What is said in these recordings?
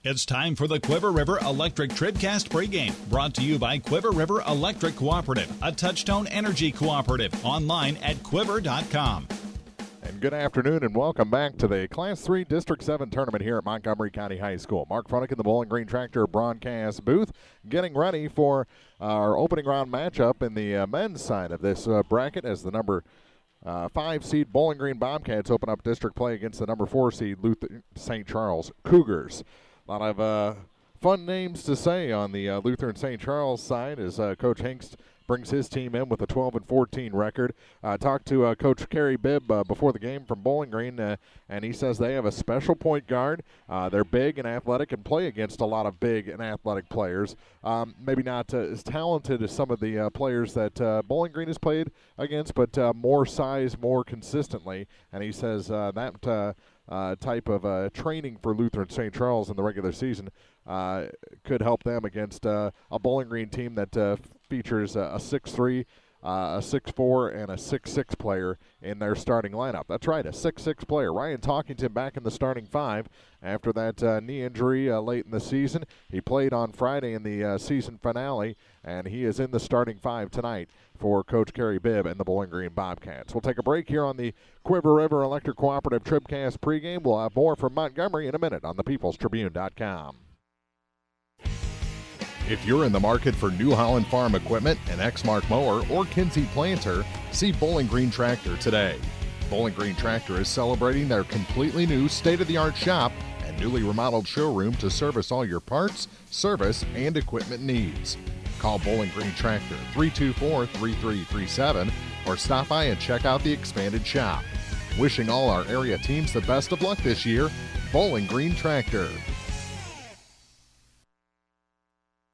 It's time for the Quiver River Electric TribCast pregame, brought to you by Quiver River Electric Cooperative, a Touchtone Energy cooperative, online at quiver.com. And good afternoon and welcome back to the Class 3 District 7 tournament here at Montgomery County High School. Mark Funnick in the Bowling Green Tractor broadcast booth, getting ready for our opening round matchup in the men's side of this bracket as the number 5 seed Bowling Green Bobcats open up district play against the number 4 seed Lutheran St. Charles Cougars. A lot of fun names to say on the Lutheran St. Charles side as Coach Hinks brings his team in with a 12-14 record. Talked to Coach Kerry Bibb before the game from Bowling Green, and he says they have a special point guard. They're big and athletic and play against a lot of big and athletic players. Maybe not as talented as some of the players that Bowling Green has played against, but more size, more consistently. And he says that type of training for Lutheran St. Charles in the regular season could help them against a Bowling Green team that features a 6'3", a 6'4", and a 6'6" player in their starting lineup. That's right, a 6'6" player. Ryan Talkington back in the starting five after that knee injury late in the season. He played on Friday in the season finale, and he is in the starting five tonight for Coach Kerry Bibb and the Bowling Green Bobcats. We'll take a break here on the Quiver River Electric Cooperative TribCast pregame. We'll have more from Montgomery in a minute on thepeoplestribune.com. If you're in the market for New Holland Farm equipment, an Exmark mower, or Kinsey planter, see Bowling Green Tractor today. Bowling Green Tractor is celebrating their completely new state-of-the-art shop and newly remodeled showroom to service all your parts, service, and equipment needs. Call Bowling Green Tractor 324-3337 or stop by and check out the expanded shop. Wishing all our area teams the best of luck this year, Bowling Green Tractor.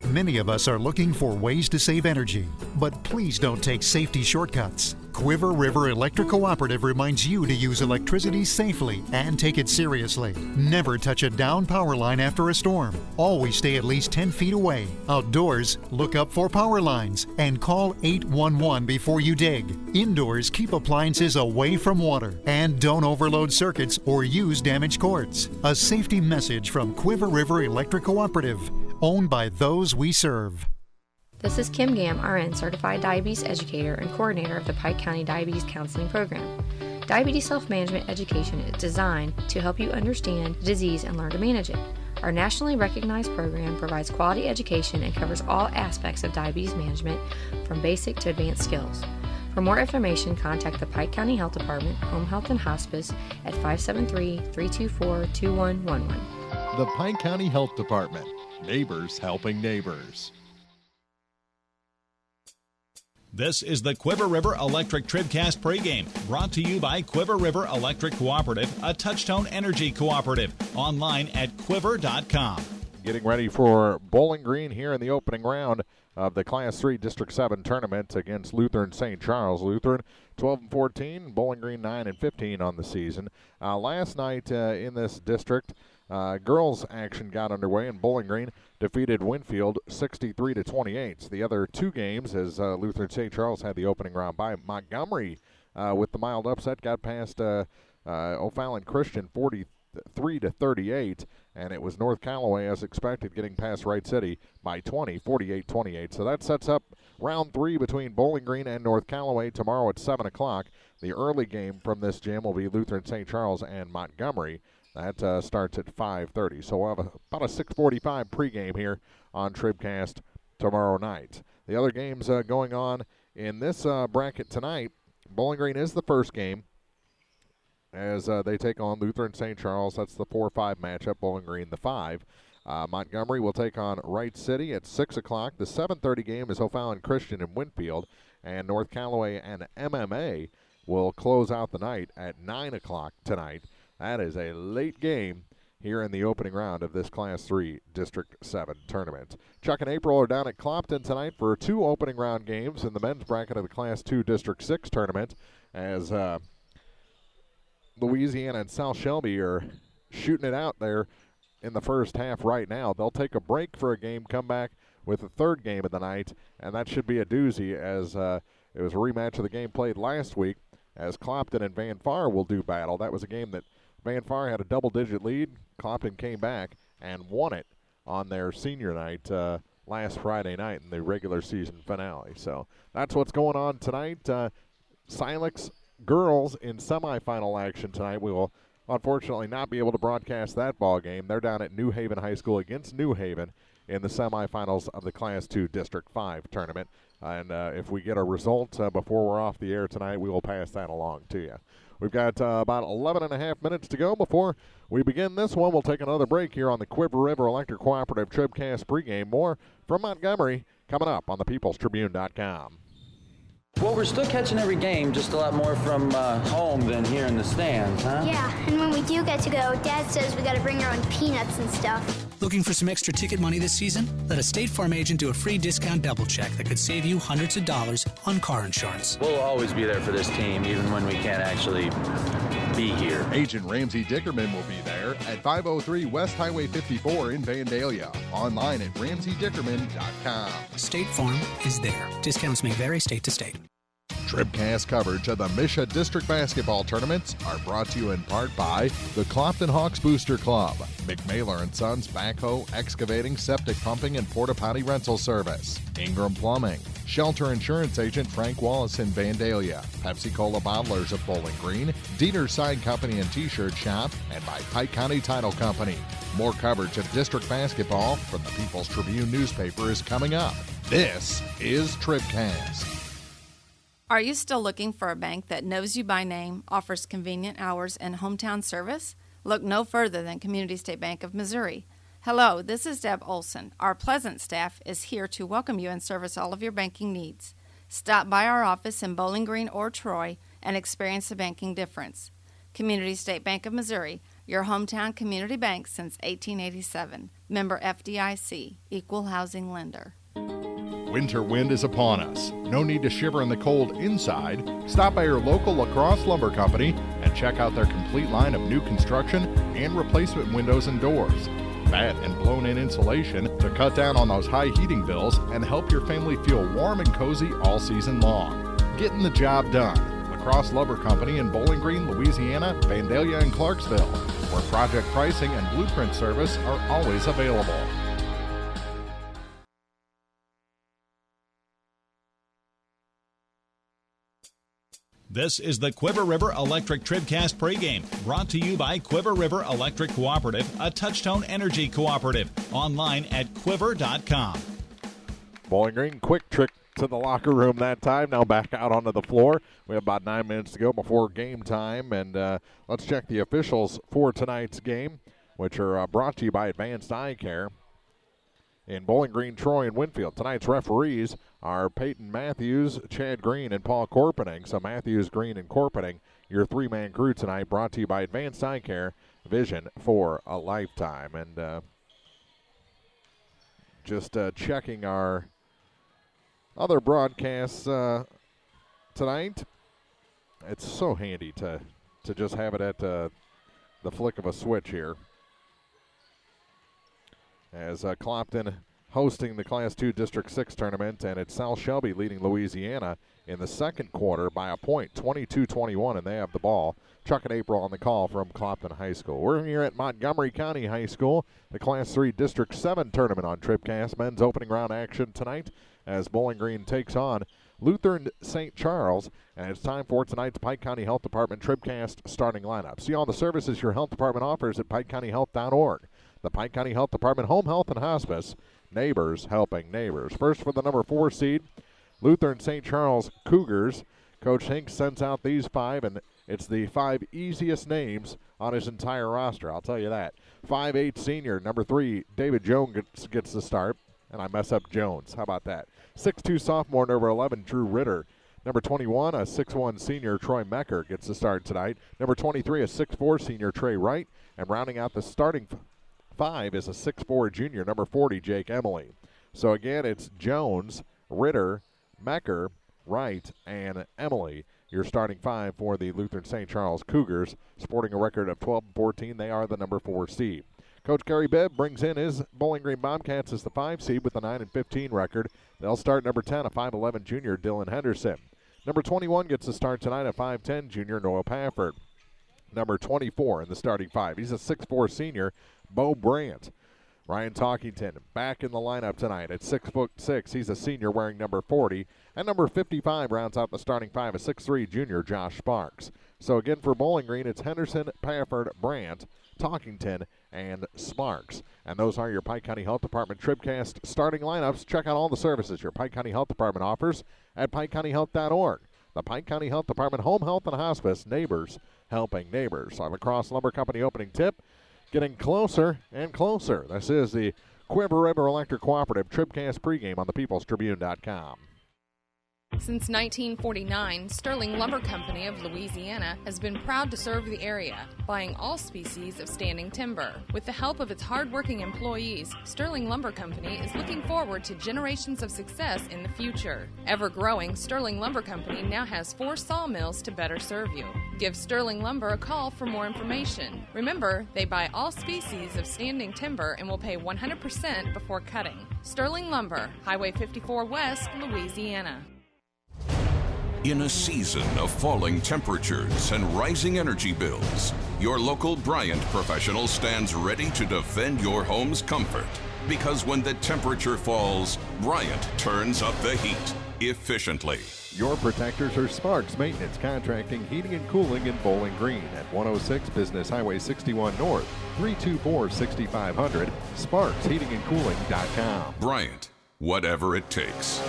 Many of us are looking for ways to save energy, but please don't take safety shortcuts. Quiver River Electric Cooperative reminds you to use electricity safely and take it seriously. Never touch a down power line after a storm. Always stay at least 10 feet away. Outdoors, look up for power lines and call 811 before you dig. Indoors, keep appliances away from water and don't overload circuits or use damaged cords. A safety message from Quiver River Electric Cooperative, owned by those we serve. This is Kim Gam, RN, Certified Diabetes Educator and Coordinator of the Pike County Diabetes Counseling Program. Diabetes self-management education is designed to help you understand the disease and learn to manage it. Our nationally recognized program provides quality education and covers all aspects of diabetes management, from basic to advanced skills. For more information, contact the Pike County Health Department, Home Health and Hospice at 573-324-2111. The Pike County Health Department. Neighbors helping neighbors. This is the Quiver River Electric TribCast pregame, brought to you by Quiver River Electric Cooperative, a Touchtone Energy cooperative, online at quiver.com. Getting ready for Bowling Green here in the opening round of the Class 3 District 7 tournament against Lutheran St. Charles. Lutheran 12-14, Bowling Green 9-15 on the season. Last night in this district, girls action got underway, and Bowling Green defeated Winfield 63-28. The other two games, as Lutheran St. Charles had the opening round by, Montgomery with the mild upset got past O'Fallon Christian 43-38, and it was North Callaway, as expected, getting past Wright City by 20, 48-28. So that sets up round three between Bowling Green and North Callaway tomorrow at 7 o'clock. The early game from this gym will be Lutheran St. Charles and Montgomery. That starts at 5:30. So we'll have about a 6:45 pregame here on TribCast tomorrow night. The other games going on in this bracket tonight, Bowling Green is the first game as they take on Lutheran St. Charles. That's the 4-5 matchup, Bowling Green the 5. Montgomery will take on Wright City at 6 o'clock. The 7:30 game is O'Fallon Christian and Winfield, and North Callaway and MMA will close out the night at 9 o'clock tonight. That is a late game here in the opening round of this Class 3 District 7 tournament. Chuck and April are down at Clopton tonight for two opening round games in the men's bracket of the Class 2 District 6 tournament, as Louisiana and South Shelby are shooting it out there in the first half right now. They'll take a break for a game, come back with the third game of the night, and that should be a doozy, as it was a rematch of the game played last week, as Clopton and Van Far will do battle. That was a game that Van Far had a double-digit lead. Clopton came back and won it on their senior night last Friday night in the regular season finale. So that's what's going on tonight. Silex girls in semifinal action tonight. We will unfortunately not be able to broadcast that ball game. They're down at New Haven High School against New Haven in the semifinals of the Class 2 District 5 tournament. And if we get a result before we're off the air tonight, we will pass that along to you. We've got about 11 and a half minutes to go before we begin this one. We'll take another break here on the Quiver River Electric Cooperative TribCast pregame. More from Montgomery coming up on thepeoplestribune.com. Well, we're still catching every game, just a lot more from home than here in the stands, huh? Yeah, and when we do get to go, Dad says we got to bring our own peanuts and stuff. Looking for some extra ticket money this season? Let a State Farm agent do a free discount double check that could save you hundreds of dollars on car insurance. We'll always be there for this team, even when we can't actually be here. Agent Ramsey Dickerman will be there at 503 West Highway 54 in Vandalia. Online at RamseyDickerman.com. State Farm is there. Discounts may vary state to state. TribCast coverage of the Misha District Basketball Tournaments are brought to you in part by the Clopton Hawks Booster Club, McMaylor & Sons Backhoe, Excavating, Septic Pumping, and Porta Potty Rental Service, Ingram Plumbing, Shelter Insurance Agent Frank Wallace in Vandalia, Pepsi-Cola Bottlers of Bowling Green, Dieter's Sign Company and T-Shirt Shop, and by Pike County Title Company. More coverage of district basketball from the People's Tribune newspaper is coming up. This is TribCast. Are you still looking for a bank that knows you by name, offers convenient hours, and hometown service? Look no further than Community State Bank of Missouri. Hello, this is Deb Olson. Our pleasant staff is here to welcome you and service all of your banking needs. Stop by our office in Bowling Green or Troy and experience the banking difference. Community State Bank of Missouri, your hometown community bank since 1887. Member FDIC, Equal Housing Lender. Winter wind is upon us. No need to shiver in the cold inside. Stop by your local La Crosse Lumber Company and check out their complete line of new construction and replacement windows and doors. Fat and blown-in insulation to cut down on those high heating bills and help your family feel warm and cozy all season long. Getting the job done. La Crosse Lumber Company in Bowling Green, Louisiana, Vandalia, and Clarksville, where project pricing and blueprint service are always available. This is the Quiver River Electric TribCast pregame, brought to you by Quiver River Electric Cooperative, a touch-tone energy cooperative. Online at quiver.com. Bowling Green, quick trick to the locker room that time. Now back out onto the floor. We have about 9 minutes to go before game time, and let's check the officials for tonight's game, which are brought to you by Advanced Eye Care in Bowling Green, Troy, and Winfield. Tonight's referees are Peyton Matthews, Chad Green, and Paul Corpening. So Matthews, Green, and Corpening, your three-man crew tonight, brought to you by Advanced Eye Care, vision for a lifetime. And just checking our other broadcasts tonight. It's so handy to just have it at the flick of a switch here. As Clopton hosting the Class 2 District 6 tournament, and it's South Shelby leading Louisiana in the second quarter by a point, 22-21, and they have the ball. Chuck and April on the call from Clopton High School. We're here at Montgomery County High School, the Class 3 District 7 tournament on TribCast. Men's opening round action tonight as Bowling Green takes on Lutheran St. Charles, and it's time for tonight's Pike County Health Department TribCast starting lineup. See all the services your health department offers at PikeCountyHealth.org. The Pike County Health Department, Home Health and Hospice, neighbors helping neighbors. First for the number 4 seed, Lutheran St. Charles Cougars. Coach Hinks sends out these 5, and it's the 5 easiest names on his entire roster, I'll tell you that. 5'8" senior, number 3, David Jones gets the start, and I mess up Jones. How about that? 6'2" sophomore, number 11, Drew Ritter. Number 21, a 6'1" senior, Troy Mecker, gets the start tonight. Number 23, a 6'4" senior, Trey Wright. And rounding out the starting 5 is a 6'4" junior, number 40, Jake Emily. So again, it's Jones, Ritter, Mecker, Wright, and Emily. Your starting 5 for the Lutheran St. Charles Cougars, sporting a record of 12-14. They are the number 4 seed. Coach Gary Bibb brings in his Bowling Green Bobcats as the 5 seed with a 9-15 record. They'll start number 10, a 5'11" junior, Dylan Henderson. Number 21 gets the start tonight, a 5'10" junior, Noah Pafford. Number 24 in the starting 5. He's a 6'4" senior, Bo Brandt. Ryan Talkington back in the lineup tonight at 6'6". He's a senior wearing number 40. And number 55 rounds out the starting five, a 6'3" junior, Josh Sparks. So again for Bowling Green, it's Henderson, Pafford, Brandt, Talkington, and Sparks. And those are your Pike County Health Department TribCast starting lineups. Check out all the services your Pike County Health Department offers at PikeCountyHealth.org. The Pike County Health Department Home Health and Hospice, neighbors helping neighbors. Our Lacrosse Lumber Company opening tip, getting closer and closer. This is the Quiver River Electric Cooperative TribCast pregame on thepeoplestribune.com. Since 1949, Sterling Lumber Company of Louisiana has been proud to serve the area, buying all species of standing timber. With the help of its hard-working employees, Sterling Lumber Company is looking forward to generations of success in the future. Ever-growing, Sterling Lumber Company now has 4 sawmills to better serve you. Give Sterling Lumber a call for more information. Remember, they buy all species of standing timber and will pay 100% before cutting. Sterling Lumber, Highway 54 West, Louisiana. In a season of falling temperatures and rising energy bills, your local Bryant professional stands ready to defend your home's comfort. Because when the temperature falls, Bryant turns up the heat efficiently. Your protectors are Sparks Maintenance Contracting, Heating and Cooling in Bowling Green at 106 Business Highway 61 North, 324-6500, SparksHeatingandCooling.com. Bryant, whatever it takes.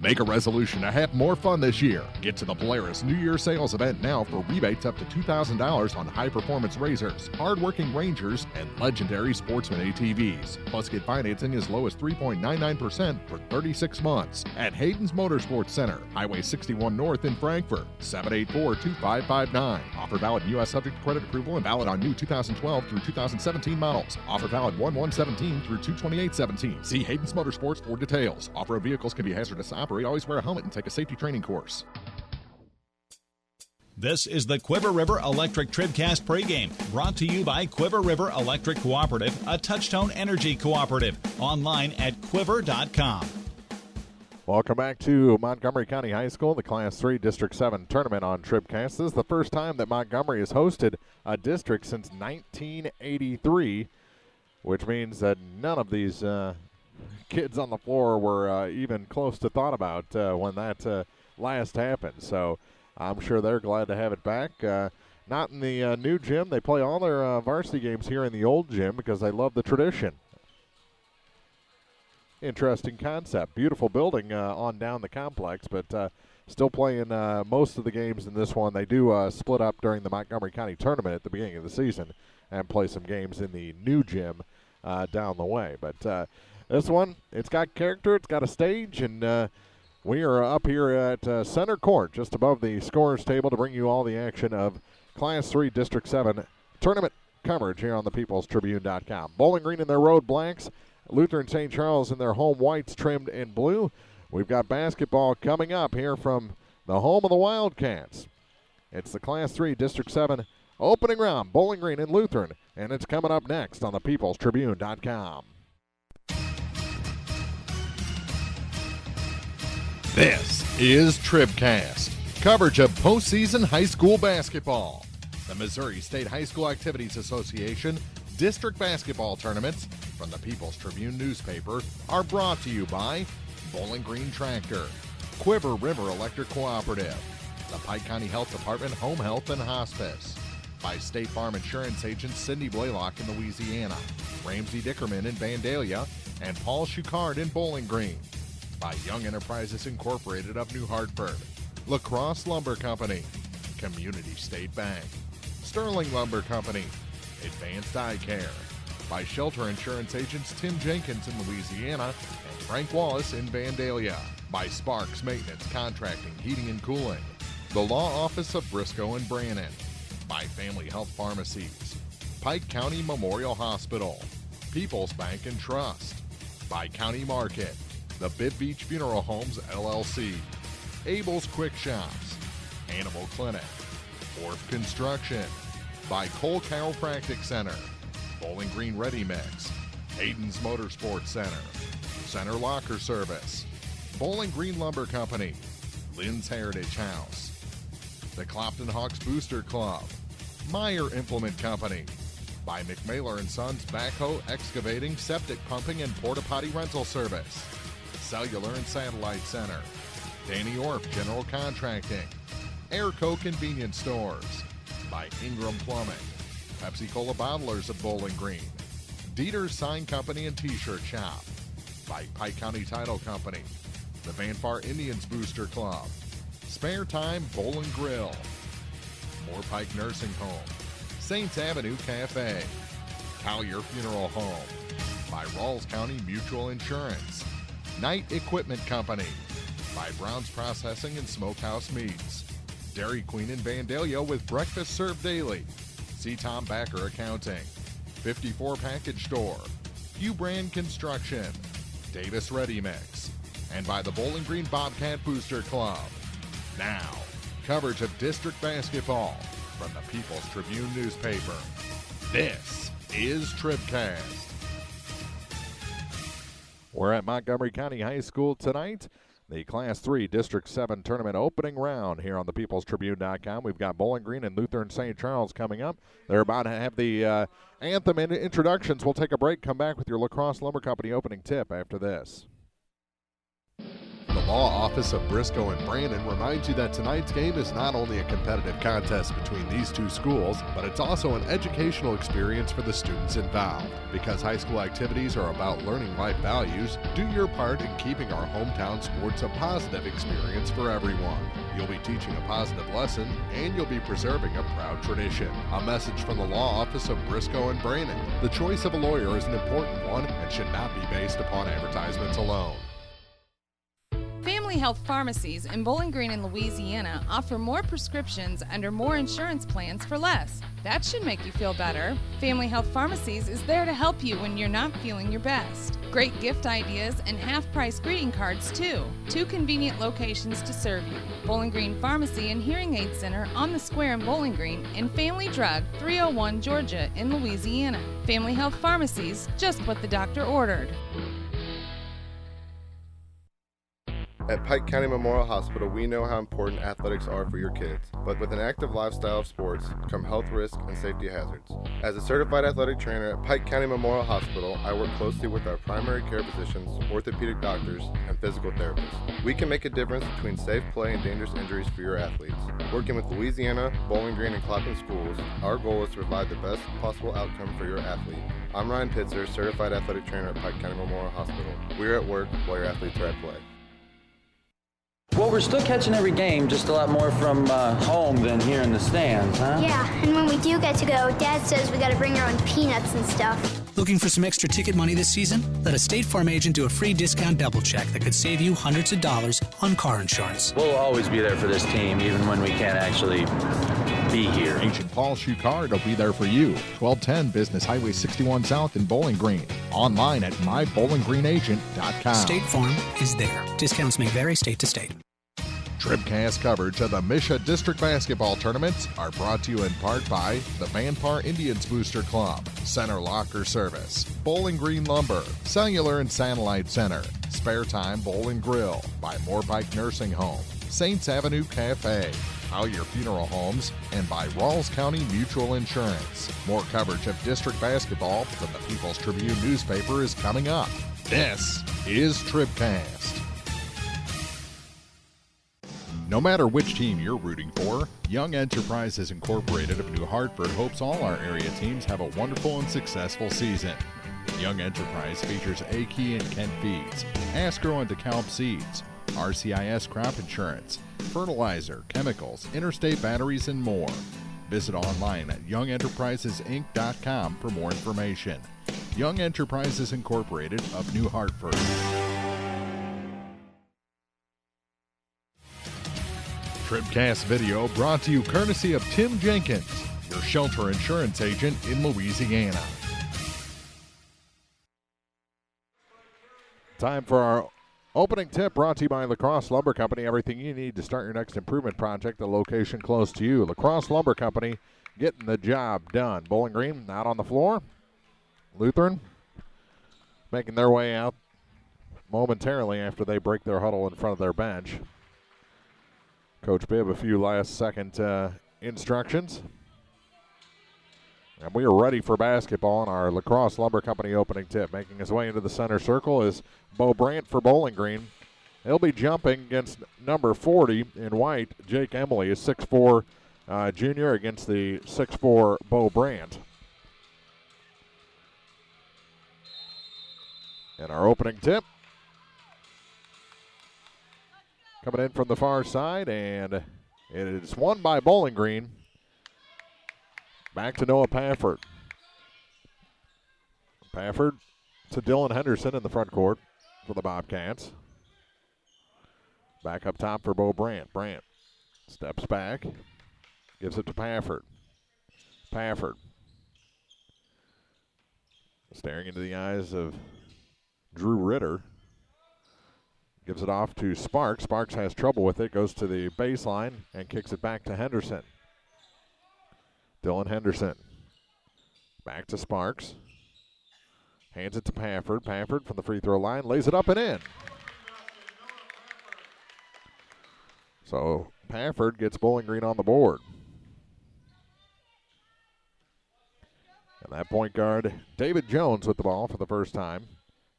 Make a resolution to have more fun this year. Get to the Polaris New Year sales event now for rebates up to $2,000 on high-performance razors, hard-working Rangers, and legendary Sportsman ATVs. Plus, get financing as low as 3.99% for 36 months at Hayden's Motorsports Center, Highway 61 North in Frankfort, 784-2559. Offer valid U.S. subject to credit approval and valid on new 2012 through 2017 models. Offer valid 1/1/17 through 2/28/17. See Hayden's Motorsports for details. Off-road vehicles can be hazardous to operate. Always wear a helmet and take a safety training course. This is the Quiver River Electric TribCast pregame, brought to you by Quiver River Electric Cooperative, a touch-tone energy cooperative. Online at quiver.com. Welcome back to Montgomery County High School, the Class 3 District 7 tournament on TribCast. This is the first time that Montgomery has hosted a district since 1983, which means that none of these kids on the floor were even close to thought about when that last happened. So I'm sure they're glad to have it back. Not in the new gym. They play all their varsity games here in the old gym because they love the tradition. Interesting concept. Beautiful building on down the complex, but still playing most of the games in this one. They do split up during the Montgomery County tournament at the beginning of the season and play some games in the new gym down the way. But this one, it's got character, it's got a stage, and we are up here at center court, just above the scorer's table, to bring you all the action of Class 3 District 7 tournament coverage here on thepeoplestribune.com. Bowling Green in their road blacks, Lutheran St. Charles in their home whites trimmed in blue. We've got basketball coming up here from the home of the Wildcats. It's the Class 3 District 7 opening round, Bowling Green and Lutheran, and it's coming up next on thepeoplestribune.com. This is TribCast, coverage of postseason high school basketball. The Missouri State High School Activities Association district basketball tournaments from the People's Tribune newspaper are brought to you by Bowling Green Tractor, Quiver River Electric Cooperative, the Pike County Health Department Home Health and Hospice, by State Farm Insurance agents Cindy Blaylock in Louisiana, Ramsey Dickerman in Vandalia, and Paul Schuchard in Bowling Green, by Young Enterprises Incorporated of New Hartford, Lacrosse Lumber Company, Community State Bank, Sterling Lumber Company, Advanced Eye Care, by Shelter Insurance agents Tim Jenkins in Louisiana and Frank Wallace in Vandalia, by Sparks Maintenance Contracting, Heating and Cooling, the Law Office of Briscoe and Brannon, by Family Health Pharmacies, Pike County Memorial Hospital, People's Bank and Trust, by County Market, the Bibb Beach Funeral Homes, LLC, Abel's Quick Shops, Animal Clinic, Orff Construction, by Cole Chiropractic Center, Bowling Green Ready Mix, Hayden's Motorsports Center, Center Locker Service, Bowling Green Lumber Company, Lynn's Heritage House, the Clopton Hawks Booster Club, Meyer Implement Company, By McMailer & Sons Backhoe, Excavating, Septic Pumping, and Porta Potty Rental Service. Cellular and Satellite Center. Danny Orff General Contracting. Airco Convenience Stores. By Ingram Plumbing. Pepsi Cola Bottlers of Bowling Green. Dieter's Sign Company and T-Shirt Shop. By Pike County Title Company. The Van Far Indians Booster Club. Spare Time Bowl and Grill. Moore Pike Nursing Home. Saints Avenue Cafe. Collier Funeral Home. By Rawls County Mutual Insurance. Knight Equipment Company. By Brown's Processing and Smokehouse Meats. Dairy Queen in Vandalia with breakfast served daily. See Tom Backer Accounting. 54 Package Store. Hugh Brand Construction. Davis Ready Mix. And by the Bowling Green Bobcat Booster Club. Now, coverage of district basketball from the People's Tribune newspaper. This is TribCast. We're at Montgomery County High School tonight. The Class 3 District 7 tournament opening round here on the peoplestribune.com. We've got Bowling Green and Lutheran St. Charles coming up. They're about to have the anthem and introductions. We'll take a break, come back with your La Crosse Lumber Company opening tip after this. The Law Office of Briscoe and Brandon reminds you that tonight's game is not only a competitive contest between these two schools, but it's also an educational experience for the students involved. Because high school activities are about learning life values, do your part in keeping our hometown sports a positive experience for everyone. You'll be teaching a positive lesson, and you'll be preserving a proud tradition. A message from the Law Office of Briscoe and Brandon. The choice of a lawyer is an important one and should not be based upon advertisements alone. Family Health Pharmacies in Bowling Green and Louisiana offer more prescriptions under more insurance plans for less. That should make you feel better. Family Health Pharmacies is there to help you when you're not feeling your best. Great gift ideas and half-price greeting cards, too. 2 convenient locations to serve you. Bowling Green Pharmacy and Hearing Aid Center on the Square in Bowling Green, and Family Drug, 301 Georgia in Louisiana. Family Health Pharmacies, just what the doctor ordered. At Pike County Memorial Hospital, we know how important athletics are for your kids, but with an active lifestyle of sports come health risks and safety hazards. As a certified athletic trainer at Pike County Memorial Hospital, I work closely with our primary care physicians, orthopedic doctors, and physical therapists. We can make a difference between safe play and dangerous injuries for your athletes. Working with Louisiana, Bowling Green, and Clapham schools, our goal is to provide the best possible outcome for your athlete. I'm Ryan Pitzer, certified athletic trainer at Pike County Memorial Hospital. We're at work while your athletes are at play. Well, we're still catching every game, just a lot more from home than here in the stands, huh? Yeah, and when we do get to go, Dad says we gotta bring our own peanuts and stuff. Looking for some extra ticket money this season? Let a State Farm agent do a free discount double check that could save you hundreds of dollars on car insurance. We'll always be there for this team, even when we can't actually be here. Agent Paul Shucard will be there for you. 1210 Business Highway 61 South in Bowling Green. Online at mybowlinggreenagent.com. State Farm is there. Discounts may vary state to state. TribCast coverage of the MSHSAA District basketball tournaments are brought to you in part by the Van Far Indians Booster Club, Center Locker Service, Bowling Green Lumber, Cellular and Satellite Center, Spare Time Bowl and Grill, by Moore Pike Nursing Home, Saints Avenue Cafe, Collier Funeral Homes, and by Rawls County Mutual Insurance. More coverage of district basketball from the People's Tribune newspaper is coming up. This is TribCast. No matter which team you're rooting for, Young Enterprises Incorporated of New Hartford hopes all our area teams have a wonderful and successful season. Young Enterprise features A-Key and Kent Feeds, Asgrow and DeKalb Seeds, RCIS Crop Insurance, fertilizer, chemicals, interstate batteries, and more. Visit online at youngenterprisesinc.com for more information. Young Enterprises Incorporated of New Hartford. TribCast video brought to you courtesy of Tim Jenkins, your shelter insurance agent in Louisiana. Time for our opening tip brought to you by La Crosse Lumber Company. Everything you need to start your next improvement project, a location close to you. La Crosse Lumber Company, getting the job done. Bowling Green out on the floor. Lutheran making their way out momentarily after they break their huddle in front of their bench. Coach Bibb, a few last-second instructions. And we are ready for basketball in our La Crosse Lumber Company opening tip. Making his way into the center circle is Bo Brandt for Bowling Green. He'll be jumping against number 40 in white, Jake Emily, a 6'4" junior against the 6'4" Bo Brandt. And our opening tip coming in from the far side, and it is won by Bowling Green. Back to Noah Pafford. Pafford to Dylan Henderson in the front court for the Bobcats. Back up top for Bo Brandt. Brandt steps back, gives it to Pafford. Pafford staring into the eyes of Drew Ritter. Gives it off to Sparks. Sparks has trouble with it, goes to the baseline and kicks it back to Henderson. Dylan Henderson. Back to Sparks. Hands it to Pafford. Pafford from the free throw line lays it up and in. So Pafford gets Bowling Green on the board. And that point guard, David Jones, with the ball for the first time.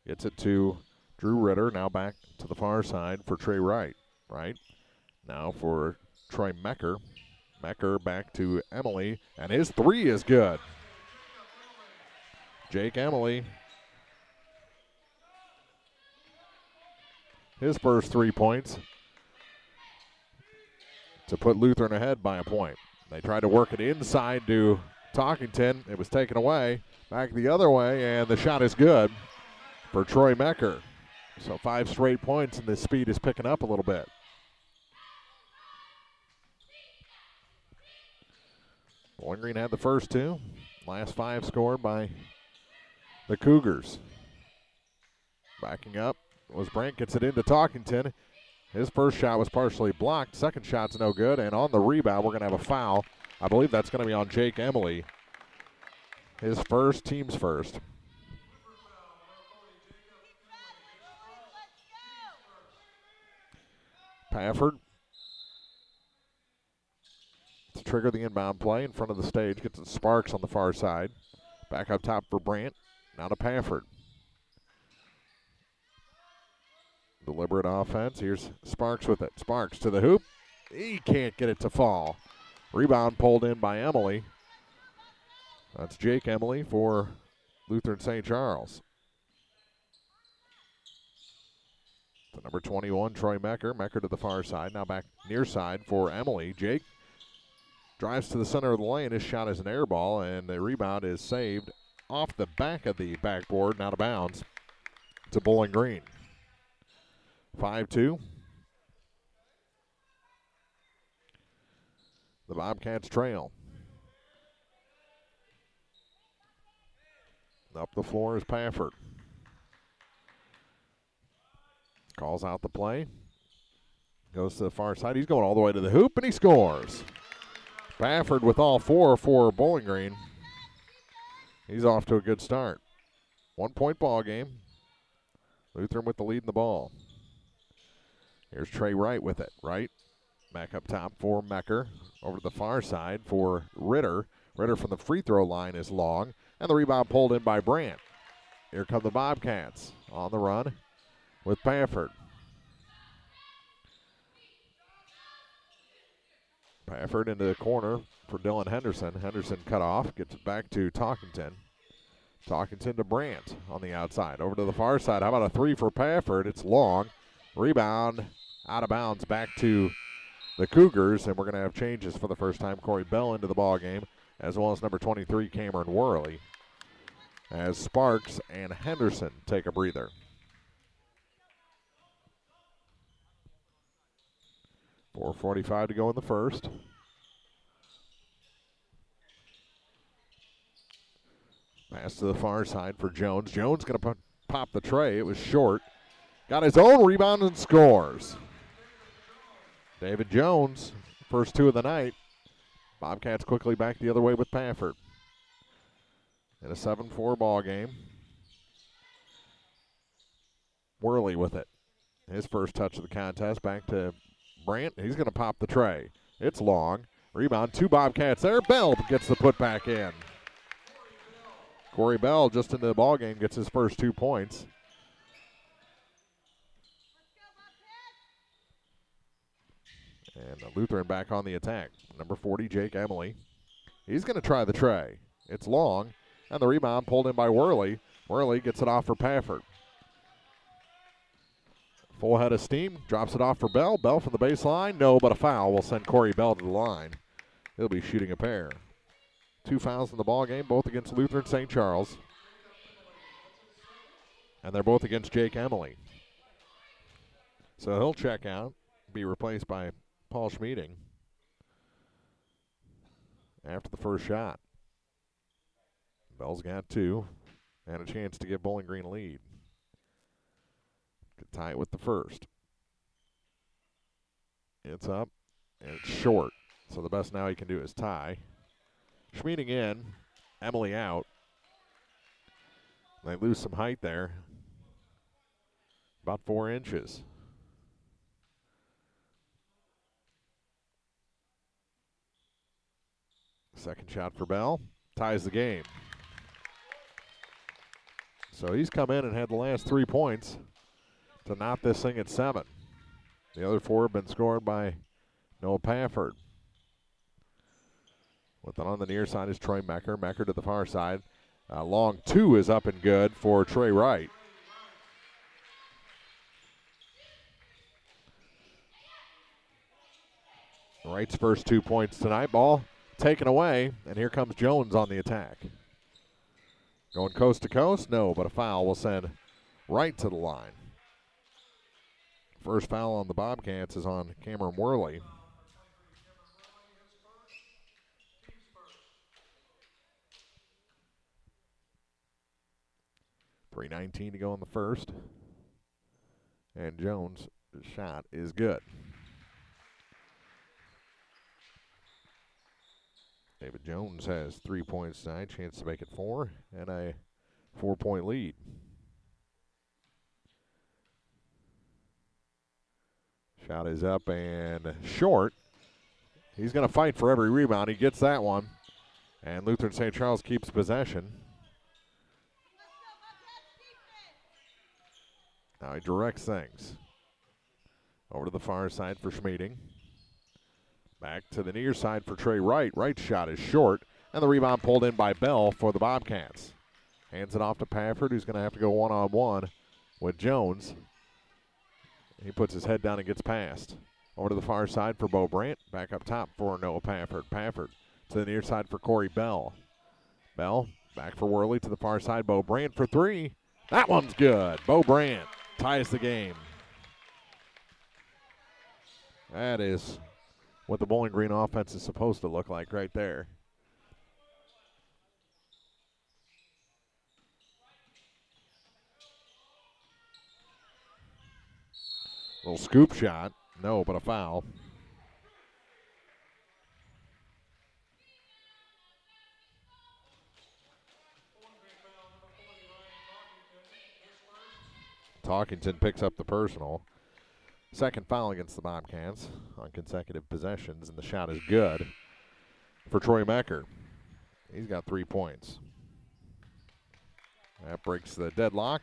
Gets it to Drew Ritter. Now back to the far side for Trey Wright. Right. Now for Troy Mecker. Mecker back to Emily, and his three is good. Jake Emily. His first 3 points to put Lutheran ahead by a point. They tried to work it inside to Talkington. It was taken away. Back the other way, and the shot is good for Troy Mecker. So 5 straight points, and the speed is picking up a little bit. Bowling Green had the first 2. Last 5 scored by the Cougars. Backing up was Brandt, gets it into Talkington. His first shot was partially blocked. Second shot's no good, and on the rebound, we're going to have a foul. I believe that's going to be on Jake Emily. His first, team's first. Pafford to trigger the inbound play in front of the stage. Gets it Sparks on the far side. Back up top for Brandt. Now to Pafford. Deliberate offense. Here's Sparks with it. Sparks to the hoop. He can't get it to fall. Rebound pulled in by Emily. That's Jake Emily for Lutheran St. Charles. To number 21, Troy Mecker. Mecker to the far side. Now back near side for Emily. Jake drives to the center of the lane. His shot is an air ball, and the rebound is saved off the back of the backboard and out of bounds to Bowling Green. 5-2. The Bobcats trail. Up the floor is Pafford. Calls out the play. Goes to the far side. He's going all the way to the hoop, and he scores. Pafford with all 4 for Bowling Green. He's off to a good start. 1 point ball game. Lutheran with the lead in the ball. Here's Trey Wright with it. Wright back up top for Mecker. Over to the far side for Ritter. Ritter from the free throw line is long. And the rebound pulled in by Brandt. Here come the Bobcats on the run with Pafford. Pafford into the corner for Dylan Henderson. Henderson cut off. Gets it back to Talkington. Talkington to Brandt on the outside. Over to the far side. How about a 3 for Pafford? It's long. Rebound out of bounds back to the Cougars, and we're going to have changes for the first time. Corey Bell into the ball game, as well as number 23, Cameron Worley, as Sparks and Henderson take a breather. .445 to go in the first. Pass to the far side for Jones. Jones going to pop the tray. It was short. Got his own rebound and scores. David Jones, first 2 of the night. Bobcats quickly back the other way with Pafford. In a 7-4 ball game. Worley with it. His first touch of the contest. Back to Brandt. He's going to pop the tray. It's long. Rebound, 2 Bobcats there. Bell gets the putback in. Corey Bell just into the ball game gets his first 2 points. And Lutheran back on the attack. Number 40, Jake Emily. He's going to try the tray. It's long, and the rebound pulled in by Worley. Worley gets it off for Pafford. Full head of steam, drops it off for Bell. Bell from the baseline, no, but a foul will send Corey Bell to the line. He'll be shooting a pair. 2 fouls in the ball game, both against Lutheran St. Charles. And they're both against Jake Emily. So he'll check out, be replaced by Paul Schmeeding after the first shot. Bell's got 2 and a chance to give Bowling Green a lead. Could tie it with the first. It's up and it's short. So the best now he can do is tie. Schmeeding in, Emily out. They lose some height there. About 4 inches. Second shot for Bell. Ties the game. So he's come in and had the last 3 points to knot this thing at 7. The other 4 have been scored by Noah Pafford. With it on the near side is Troy Mecker. Mecker to the far side. Long 2 is up and good for Trey Wright. Wright's first 2 points tonight. Ball taken away, and here comes Jones on the attack. Going coast to coast? No, but a foul will send Wright to the line. First foul on the Bobcats is on Cameron Worley. .319 to go in the first. And Jones' shot is good. David Jones has 3 points tonight, chance to make it 4, and a 4-point lead. Shot is up and short. He's going to fight for every rebound. He gets that one, and Lutheran St. Charles keeps possession. Now he directs things. Over to the far side for Schmeeding. Back to the near side for Trey Wright. Wright's shot is short, and the rebound pulled in by Bell for the Bobcats. Hands it off to Pafford, who's going to have to go one-on-one with Jones. He puts his head down and gets past. Over to the far side for Bo Brandt. Back up top for Noah Pafford. Pafford to the near side for Corey Bell. Bell back for Worley to the far side. Bo Brandt for 3. That one's good. Bo Brandt ties the game. That is what the Bowling Green offense is supposed to look like right there. Little scoop shot. No, but a foul. Talkington picks up the personal. Second foul against the Bobcats on consecutive possessions, and the shot is good for Troy Mecker. He's got 3 points. That breaks the deadlock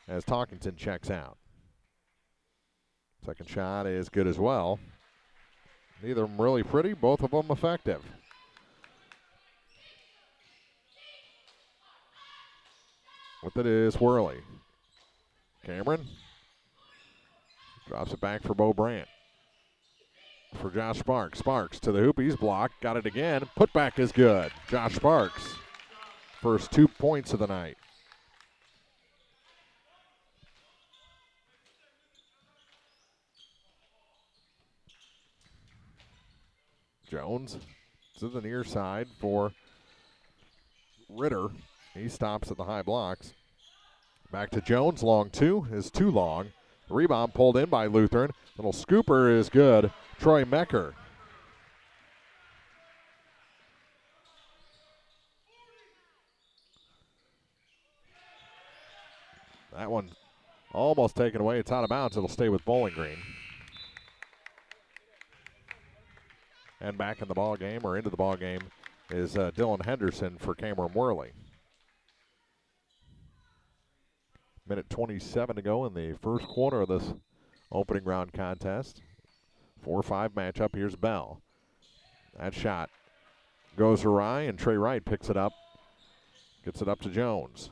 as Talkington checks out. Second shot is good as well. Neither of them really pretty, both of them effective. With it is Worley. Cameron drops it back for Bo Brandt. For Josh Sparks. Sparks to the hoop. He's blocked. Got it again. Putback is good. Josh Sparks. First 2 points of the night. Jones to the near side for Ritter. He stops at the high blocks. Back to Jones. Long 2 is too long. Rebound pulled in by Lutheran. Little scooper is good. Troy Mecker. That one almost taken away. It's out of bounds. It'll stay with Bowling Green. And back in the ball game, or into the ball game, is Dylan Henderson for Cameron Worley. Minute 27 to go in the first quarter of this opening round contest. 4-5 matchup. Here's Bell. That shot goes awry, and Trey Wright picks it up. Gets it up to Jones.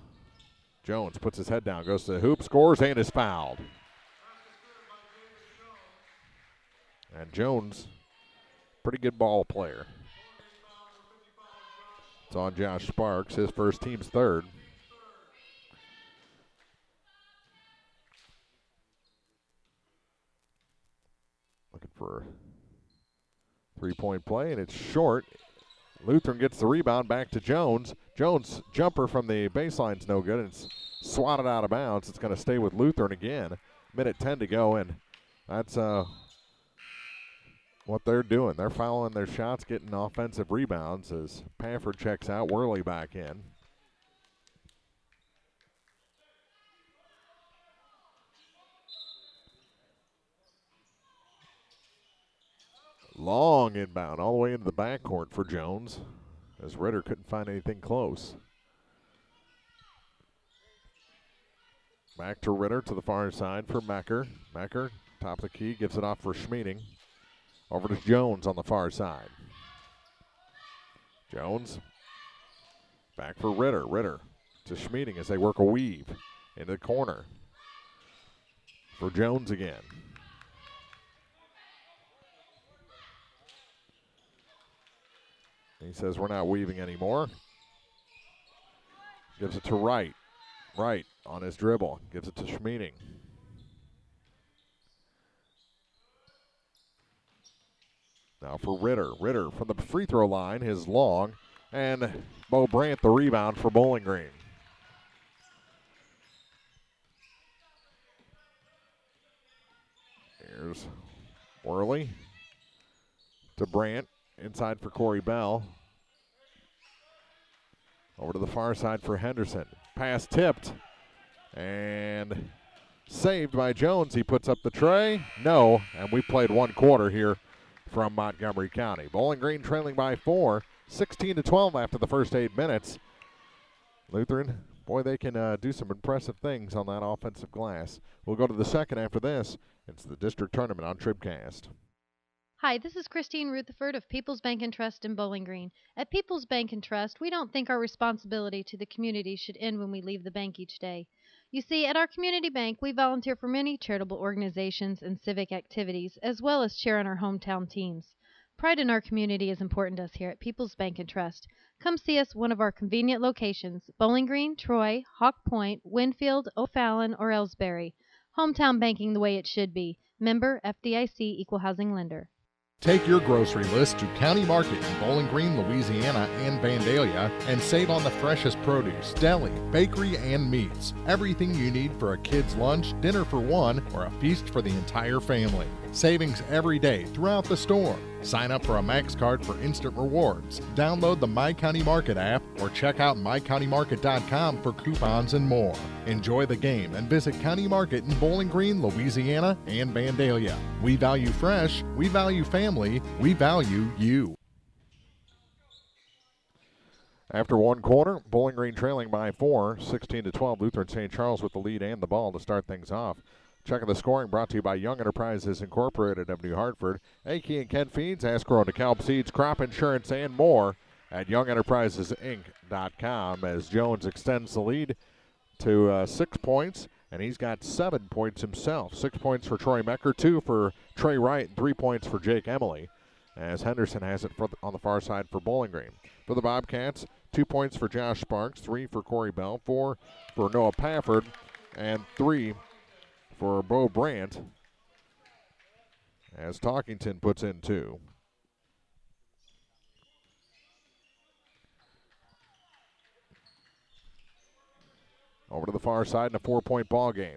Jones puts his head down, goes to the hoop, scores, and is fouled. And Jones, pretty good ball player. It's on Josh Sparks, his first, team's third. Looking for a three-point play, and it's short. Lutheran gets the rebound back to Jones. Jones' jumper from the baseline's no good. It's swatted out of bounds. It's going to stay with Lutheran again. Minute 10 to go, and that's what they're doing. They're following their shots, getting offensive rebounds as Pafford checks out, Worley back in. Long inbound all the way into the backcourt for Jones as Ritter couldn't find anything close. Back to Ritter to the far side for Mecker. Mecker, top of the key, gives it off for Schmeeding. Over to Jones on the far side. Jones back for Ritter. Ritter to Schmeeding as they work a weave into the corner for Jones again. He says we're not weaving anymore. Gives it to Wright. Wright on his dribble. Gives it to Schmeeding. Now for Ritter. Ritter from the free throw line is long. And Bo Brandt the rebound for Bowling Green. Here's Worley to Brandt. Inside for Corey Bell. Over to the far side for Henderson. Pass tipped. And saved by Jones. He puts up the tray. No. And we played one quarter here from Montgomery County. Bowling Green trailing by 4. 16-12 after the first 8 minutes. Lutheran, boy, they can do some impressive things on that offensive glass. We'll go to the second after this. It's the district tournament on TribCast. Hi, this is Christine Rutherford of People's Bank and Trust in Bowling Green. At People's Bank and Trust, we don't think our responsibility to the community should end when we leave the bank each day. You see, at our community bank, we volunteer for many charitable organizations and civic activities, as well as cheer on our hometown teams. Pride in our community is important to us here at People's Bank and Trust. Come see us at one of our convenient locations, Bowling Green, Troy, Hawk Point, Winfield, O'Fallon, or Ellsbury. Hometown banking the way it should be. Member FDIC Equal Housing Lender. Take your grocery list to County Market in Bowling Green, Louisiana and Vandalia and save on the freshest produce, deli, bakery, and meats. Everything you need for a kid's lunch, dinner for one, or a feast for the entire family. Savings every day throughout the store. Sign up for a Max card for instant rewards. Download the My County Market app or check out mycountymarket.com for coupons and more. Enjoy the game and visit County Market in Bowling Green, Louisiana and Vandalia. We value fresh, we value family, we value you. After one quarter, Bowling Green trailing by 4, 16-12. Lutheran St. Charles with the lead and the ball to start things off. Checking the scoring brought to you by Young Enterprises Incorporated of New Hartford. A.K. and Ken Feeds, Asgrow, DeKalb Seeds, crop insurance, and more at YoungEnterprisesInc.com as Jones extends the lead to 6 points, and he's got 7 points himself. 6 points for Troy Mecker, 2 for Trey Wright, and 3 points for Jake Emily, as Henderson has it on the far side for Bowling Green. For the Bobcats, 2 points for Josh Sparks, 3 for Corey Bell, 4 for Noah Pafford, and 3 for Bo Brandt, as Talkington puts in 2. Over to the far side in a 4-point ball game.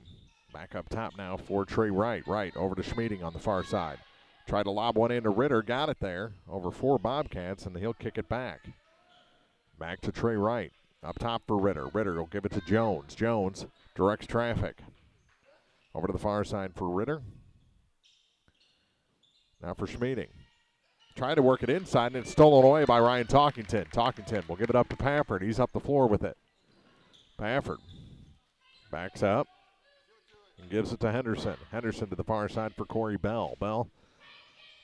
Back up top now for Trey Wright. Wright over to Schmeeding on the far side. Tried to lob one into Ritter, got it there. Over 4 Bobcats, and he'll kick it back. Back to Trey Wright. Up top for Ritter. Ritter will give it to Jones. Jones directs traffic. Over to the far side for Ritter. Now for Schmeeding. Trying to work it inside, and it's stolen away by Ryan Talkington. Talkington will give it up to Pafford. He's up the floor with it. Pafford Backs up and gives it to Henderson. Henderson to the far side for Corey Bell. Bell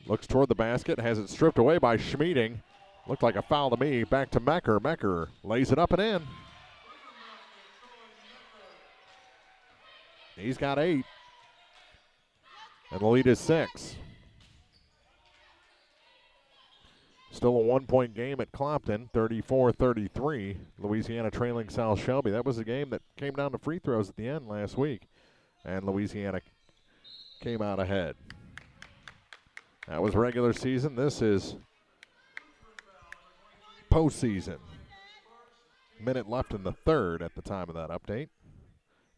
looks toward the basket, has it stripped away by Schmieding. Looked like a foul to me. Back to Mecker. Mecker lays it up and in. He's got 8. And the lead is 6. Still a 1-point game at Clopton, 34-33. Louisiana trailing South Shelby. That was a game that came down to free throws at the end last week. And Louisiana came out ahead. That was regular season. This is postseason. Minute left in the third at the time of that update.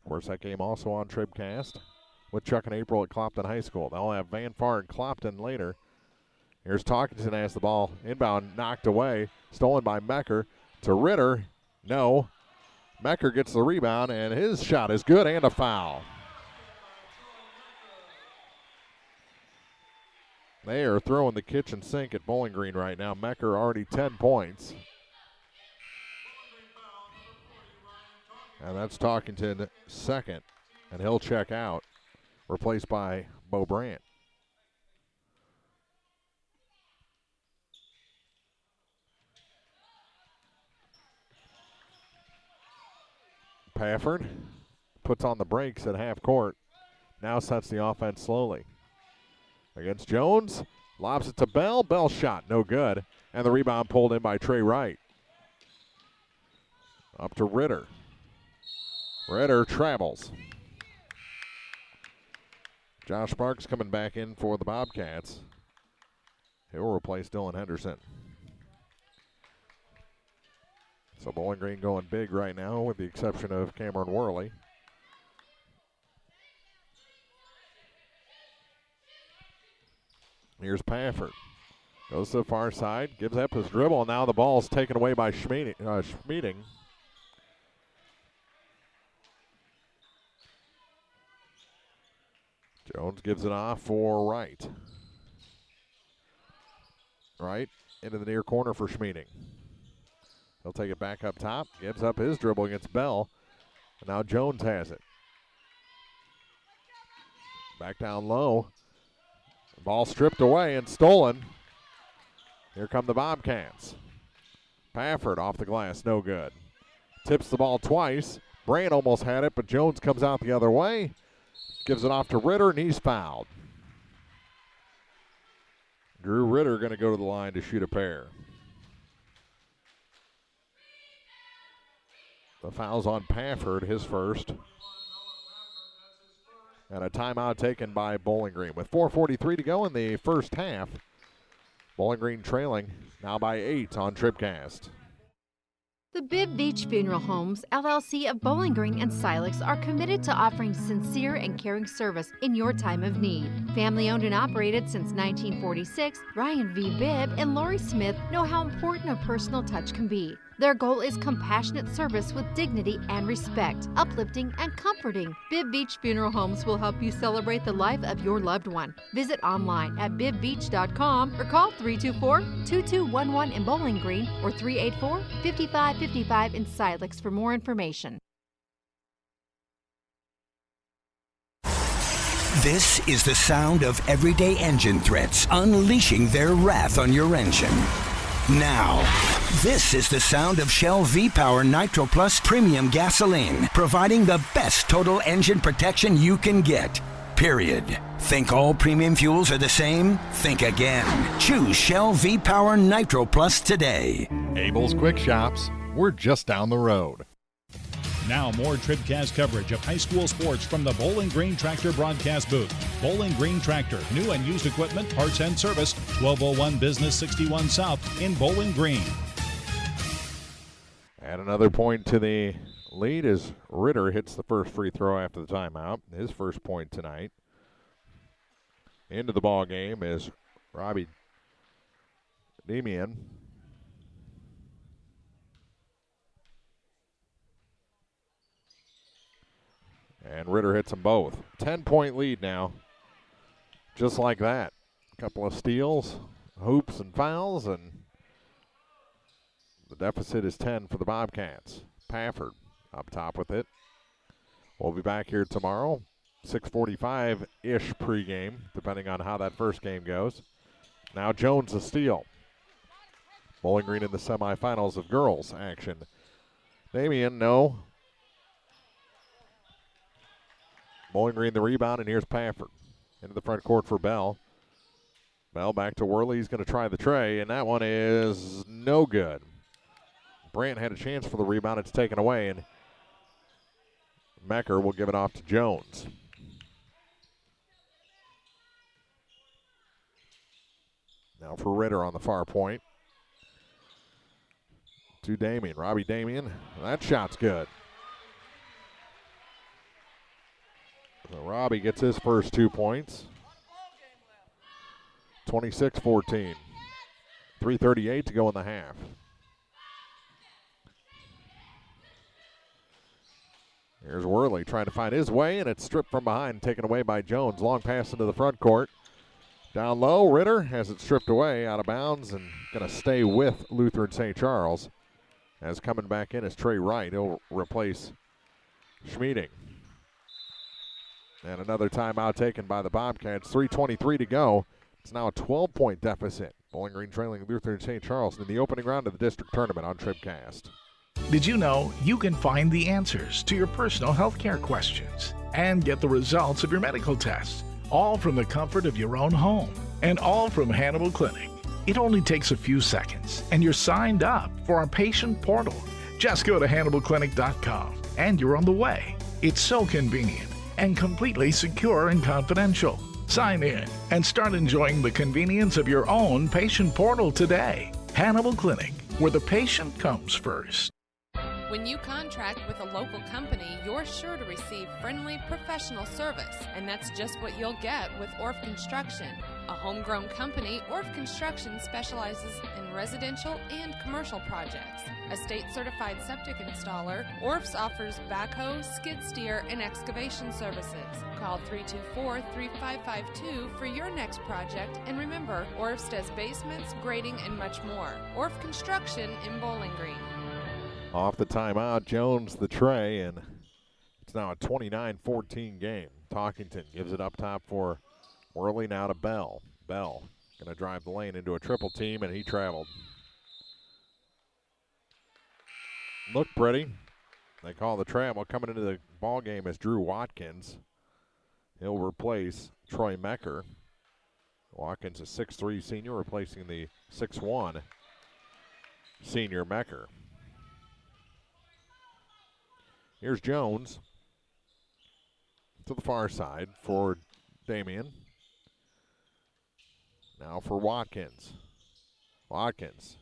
Of course, that game also on TribCast with Chuck and April at Clopton High School. They'll have Van Far and Clopton later. Here's Talkington as the ball inbound knocked away. Stolen by Mecker to Ritter. No. Mecker gets the rebound, and his shot is good and a foul. They are throwing the kitchen sink at Bowling Green right now. Mecker already 10 points. And that's Talkington second, and he'll check out, replaced by Bo Brandt. Pafford puts on the brakes at half court. Now sets the offense slowly. Against Jones, lobs it to Bell. Bell shot, no good. And the rebound pulled in by Trey Wright. Up to Ritter. Ritter travels. Josh Sparks coming back in for the Bobcats. He'll replace Dylan Henderson. So Bowling Green going big right now with the exception of Cameron Worley. Here's Pafford. Goes to the far side, gives up his dribble, and now the ball's taken away by Schmieding. Jones gives it off for Wright. Wright into the near corner for Schmieding. He'll take it back up top, gives up his dribble against Bell. And now Jones has it. Back down low. Ball stripped away and stolen. Here come the Bobcats. Pafford off the glass, no good. Tips the ball twice. Brandt almost had it, but Jones comes out the other way. Gives it off to Ritter, and he's fouled. Drew Ritter going to go to the line to shoot a pair. The foul's on Pafford, his first. And a timeout taken by Bowling Green. With 4:43 to go in the first half, Bowling Green trailing now by 8 on TribCast. The Bibb Beach Funeral Homes, LLC of Bowling Green and Silex are committed to offering sincere and caring service in your time of need. Family owned and operated since 1946, Ryan V. Bibb and Lori Smith know how important a personal touch can be. Their goal is compassionate service with dignity and respect, uplifting and comforting. Bibb Beach Funeral Homes will help you celebrate the life of your loved one. Visit online at bibbbeach.com or call 324-2211 in Bowling Green or 384-5555 in Silex for more information. This is the sound of everyday engine threats unleashing their wrath on your engine. Now, this is the sound of Shell V-Power Nitro Plus Premium Gasoline, providing the best total engine protection you can get. Period. Think all premium fuels are the same? Think again. Choose Shell V-Power Nitro Plus today. Abel's Quick Shops. We're just down the road. Now more TribCast coverage of high school sports from the Bowling Green Tractor broadcast booth. Bowling Green Tractor, new and used equipment, parts and service, 1201 Business 61 South in Bowling Green. Add another point to the lead as Ritter hits the first free throw after the timeout. His first point tonight. Into the ball game is Robbie Demian. And Ritter hits them both. 10-point lead now. Just like that. A couple of steals, hoops, and fouls, and the deficit is 10 for the Bobcats. Pafford up top with it. We'll be back here tomorrow, 6:45-ish pregame, depending on how that first game goes. Now Jones a steal. Bowling Green in the semifinals of girls action. Damian, no. Bowling Green the rebound, and here's Pafford. Into the front court for Bell. Bell back to Worley. He's going to try the tray, and that one is no good. Brandt had a chance for the rebound. It's taken away, and Mecker will give it off to Jones. Now for Ritter on the far point. To Damian. Robbie Damian. That shot's good. So Robbie gets his first 2 points. 26-14. 3:38 to go in the half. Here's Worley trying to find his way, and it's stripped from behind, taken away by Jones. Long pass into the front court. Down low, Ritter has it stripped away, out of bounds, and going to stay with Lutheran St. Charles. As coming back in is Trey Wright. He'll replace Schmieding. And another timeout taken by the Bobcats. 3:23 to go. It's now a 12-point deficit. Bowling Green trailing Lutheran St. Charles in the opening round of the district tournament on TribCast. Did you know you can find the answers to your personal health care questions and get the results of your medical tests, all from the comfort of your own home and all from Hannibal Clinic? It only takes a few seconds and you're signed up for our patient portal. Just go to HannibalClinic.com and you're on the way. It's so convenient and completely secure and confidential. Sign in and start enjoying the convenience of your own patient portal today. Hannibal Clinic, where the patient comes first. When you contract with a local company, you're sure to receive friendly, professional service, and that's just what you'll get with Orff Construction. A homegrown company, Orff Construction specializes in residential and commercial projects. A state-certified septic installer, Orff's offers backhoe, skid steer, and excavation services. Call 324-3552 for your next project, and remember, Orff's does basements, grading, and much more. Orff Construction in Bowling Green. Off the timeout, Jones the tray, and it's now a 29-14 game. Talkington gives it up top for Worley, now to Bell. Bell going to drive the lane into a triple team, and he traveled. Looked pretty. They call the travel. Coming into the ball game is Drew Watkins. He'll replace Troy Mecker. Watkins, a 6'3 senior, replacing the 6'1 senior Mecker. Here's Jones to the far side for Damian. Now for Watkins. Watkins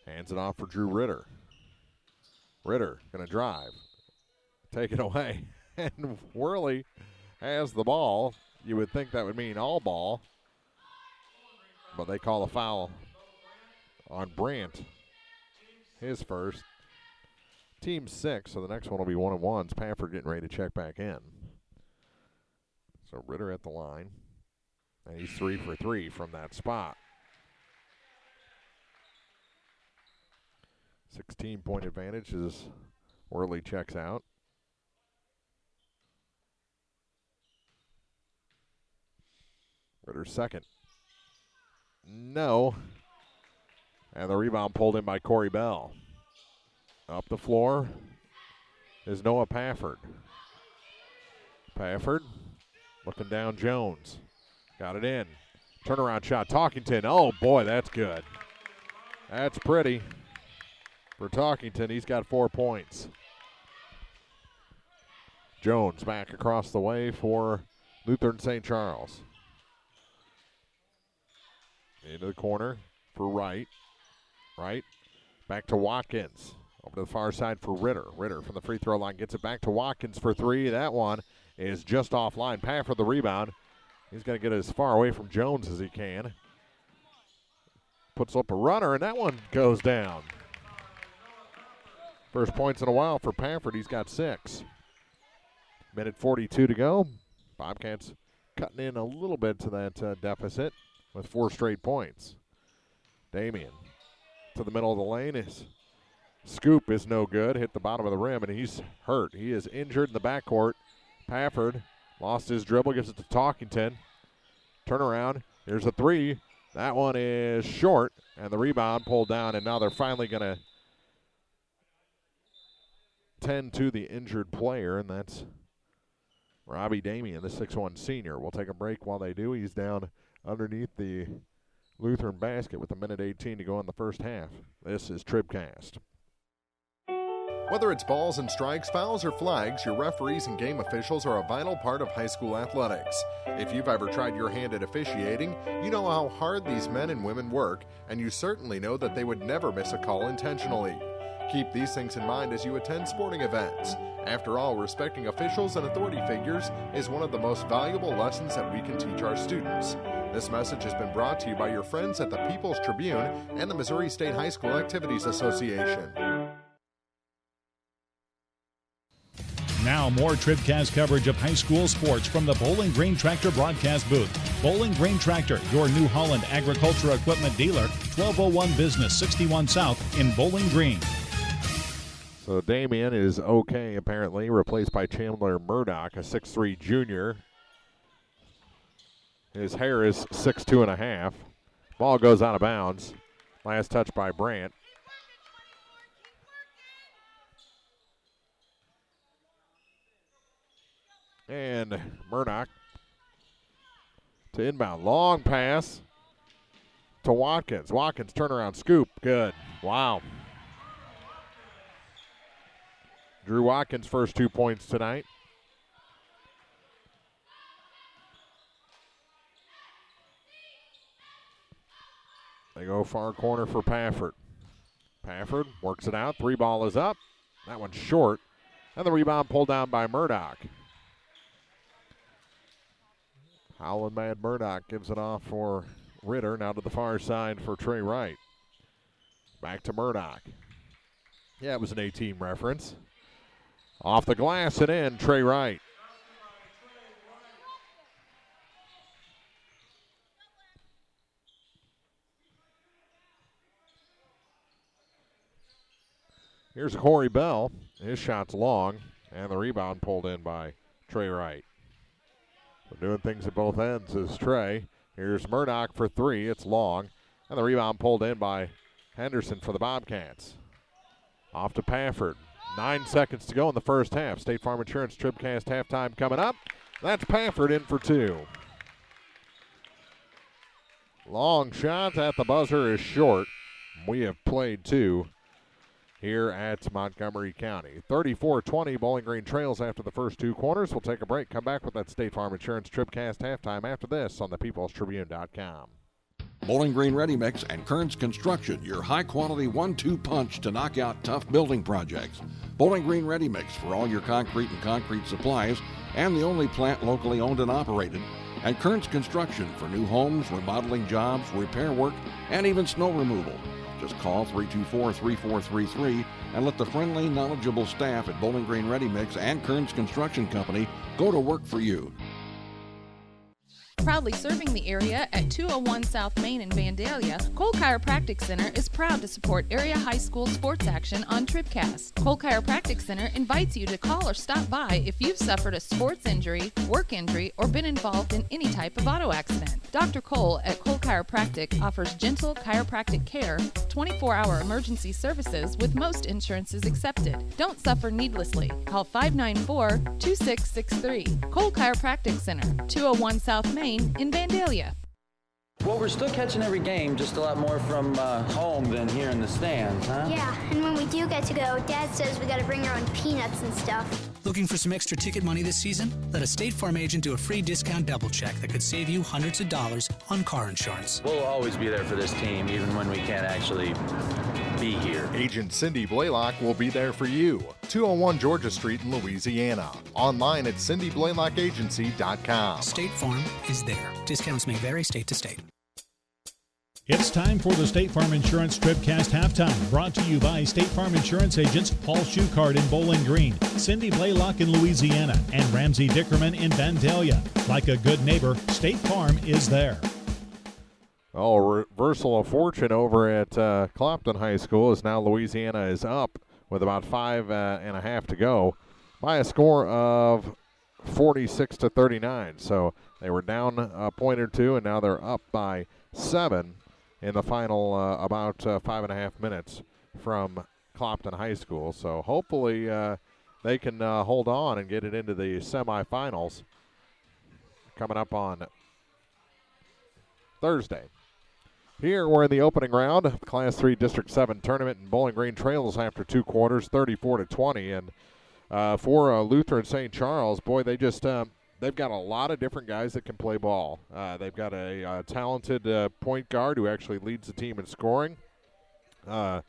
hands it off for Drew Ritter. Ritter going to drive. Take it away. And Worley has the ball. You would think that would mean all ball. But they call a foul on Brandt. His first. Team 6, so the next one will be 1-on-1s. Pafford getting ready to check back in. So Ritter at the line. And he's 3 for 3 from that spot. 16-point advantage as Worley checks out. Ritter second. No. And the rebound pulled in by Corey Bell. Up the floor is Noah Pafford. Pafford looking down Jones. Got it in. Turnaround shot. Talkington. Oh, boy, that's good. That's pretty. For Talkington, he's got 4 points. Jones back across the way for Lutheran St. Charles. Into the corner for Wright. Wright back to Watkins. Over to the far side for Ritter. Ritter from the free throw line gets it back to Watkins for 3. That one is just offline. Pafford the rebound. He's going to get as far away from Jones as he can. Puts up a runner, and that one goes down. First points in a while for Pafford. He's got 6. Minute 42 to go. Bobcats cutting in a little bit to that deficit with 4 straight points. Damian to the middle of the lane is Scoop is no good. Hit the bottom of the rim, and he's hurt. He is injured in the backcourt. Pafford lost his dribble, gives it to Talkington. Turnaround. Here's a three. That one is short, and the rebound pulled down, and now they're finally going to tend to the injured player, and that's Robbie Damien, the 6'1 senior. We'll take a break while they do. He's down underneath the Lutheran basket with 1:18 to go in the first half. This is TribCast. Whether it's balls and strikes, fouls, or flags, your referees and game officials are a vital part of high school athletics. If you've ever tried your hand at officiating, you know how hard these men and women work, and you certainly know that they would never miss a call intentionally. Keep these things in mind as you attend sporting events. After all, respecting officials and authority figures is one of the most valuable lessons that we can teach our students. This message has been brought to you by your friends at the People's Tribune and the Missouri State High School Activities Association. Now more TribCast coverage of high school sports from the Bowling Green Tractor broadcast booth. Bowling Green Tractor, your New Holland agriculture equipment dealer, 1201 Business 61 South in Bowling Green. So Damien is okay, apparently, replaced by Chandler Murdoch, a 6'3 junior. His hair is 6'2½". Ball goes out of bounds. Last touch by Brandt. And Murdoch to inbound. Long pass to Watkins. Watkins turnaround scoop. Good. Wow. Drew Watkins' first 2 points tonight. They go far corner for Pafford. Pafford works it out. 3 ball is up. That one's short. And the rebound pulled down by Murdoch. Howland Mad Murdoch gives it off for Ritter. Now to the far side for Trey Wright. Back to Murdoch. Yeah, it was an A-team reference. Off the glass and in, Trey Wright. Here's Corey Bell. His shot's long, and the rebound pulled in by Trey Wright. So doing things at both ends is Trey. Here's Murdoch for 3. It's long. And the rebound pulled in by Henderson for the Bobcats. Off to Pafford. 9 seconds to go in the first half. State Farm Insurance TribCast halftime coming up. That's Pafford in for 2. Long shot at the buzzer is short. We have played 2 here at Montgomery County. 34-20, Bowling Green trails after the first 2 quarters. We'll take a break, come back with that State Farm Insurance TribCast halftime after this on the peoplestribune.com. Bowling Green Ready Mix and Kearns Construction, your high-quality 1-2 punch to knock out tough building projects. Bowling Green Ready Mix for all your concrete and concrete supplies, and the only plant locally owned and operated. And Kearns Construction for new homes, remodeling jobs, repair work, and even snow removal. Just call 324-3433 and let the friendly, knowledgeable staff at Bowling Green Ready Mix and Kearns Construction Company go to work for you. Proudly serving the area at 201 South Main in Vandalia, Cole Chiropractic Center is proud to support area high school sports action on TribCast. Cole Chiropractic Center invites you to call or stop by if you've suffered a sports injury, work injury, or been involved in any type of auto accident. Dr. Cole at Cole Chiropractic offers gentle chiropractic care, 24-hour emergency services with most insurances accepted. Don't suffer needlessly. Call 594-2663. Cole Chiropractic Center, 201 South Main in Vandalia. Well, we're still catching every game, just a lot more from home than here in the stands, huh? Yeah, and when we do get to go, Dad says we got to bring our own peanuts and stuff. Looking for some extra ticket money this season? Let a State Farm agent do a free discount double check that could save you hundreds of dollars on car insurance. We'll always be there for this team, even when we can't actually be here. Agent Cindy Blaylock will be there for you. 201 Georgia Street in Louisiana. Online at cindyblaylockagency.com. State Farm is there. Discounts may vary state to state. It's time for the State Farm Insurance TribCast halftime, brought to you by State Farm Insurance agents Paul Schuchard in Bowling Green, Cindy Blaylock in Louisiana, and Ramsey Dickerman in Vandalia. Like a good neighbor, State Farm is there. Oh, reversal of fortune over at Clopton High School as now Louisiana is up with about 5.5 to go by a score of 46-39. So they were down a point or two, and now they're up by 7 in the final about 5.5 minutes from Clopton High School. So hopefully they can hold on and get it into the semifinals coming up on Thursday. Here we're in the opening round of Class 3 District 7 tournament, and Bowling Green trails after 2 quarters, 34-20. And for Lutheran St. Charles, boy, they've got a lot of different guys that can play ball. They've got a talented point guard who actually leads the team in scoring. Then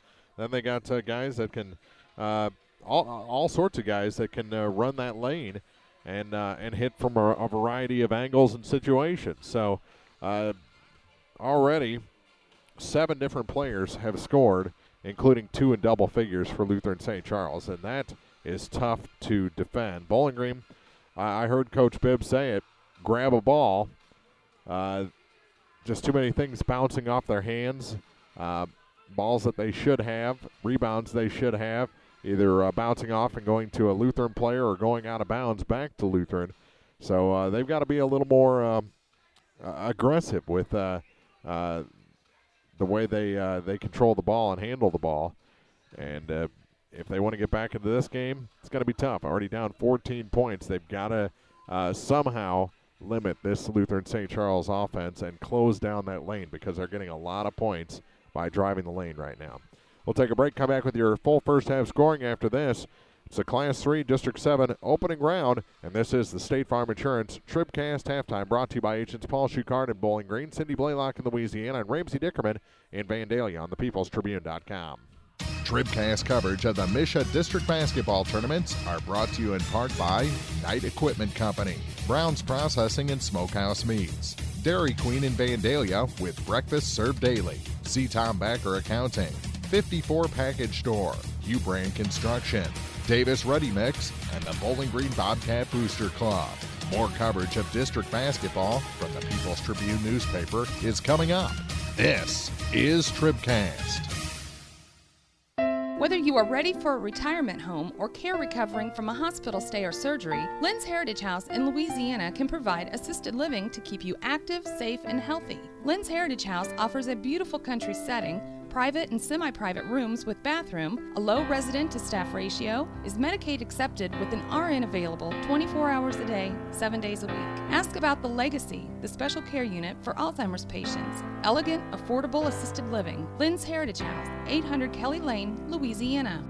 they got guys that can all sorts of guys that can run that lane and hit from a variety of angles and situations. So already 7 different players have scored, including 2 in double figures for Lutheran St. Charles, and that is tough to defend. Bowling Green, I heard Coach Bibb say it, grab a ball. Just too many things bouncing off their hands. Balls that they should have, rebounds they should have, either bouncing off and going to a Lutheran player or going out of bounds back to Lutheran. So they've got to be a little more aggressive with the way they control the ball and handle the ball. And if they want to get back into this game, it's going to be tough. Already down 14 points. They've got to somehow limit this Lutheran St. Charles offense and close down that lane because they're getting a lot of points by driving the lane right now. We'll take a break, come back with your full first half scoring after this. It's a Class 3 District 7 opening round, and this is the State Farm Insurance TribCast halftime, brought to you by agents Paul Schuchard in Bowling Green, Cindy Blaylock in Louisiana, and Ramsey Dickerman in Vandalia on thepeoplestribune.com. TribCast coverage of the MSHSAA District Basketball Tournaments are brought to you in part by Knight Equipment Company, Brown's Processing and Smokehouse Meats, Dairy Queen in Vandalia with breakfast served daily, C. Tom Backer Accounting, 54 Package Store, U-Brand Construction, Davis Ready Mix, and the Bowling Green Bobcat Booster Club. More coverage of district basketball from the People's Tribune newspaper is coming up. This is TribCast. Whether you are ready for a retirement home or care recovering from a hospital stay or surgery, Lynn's Heritage House in Louisiana can provide assisted living to keep you active, safe, and healthy. Lynn's Heritage House offers a beautiful country setting, private and semi-private rooms with bathroom, a low resident-to-staff ratio, is Medicaid accepted with an RN available 24 hours a day, 7 days a week. Ask about the Legacy, the special care unit for Alzheimer's patients. Elegant, affordable assisted living. Lynn's Heritage House, 800 Kelly Lane, Louisiana.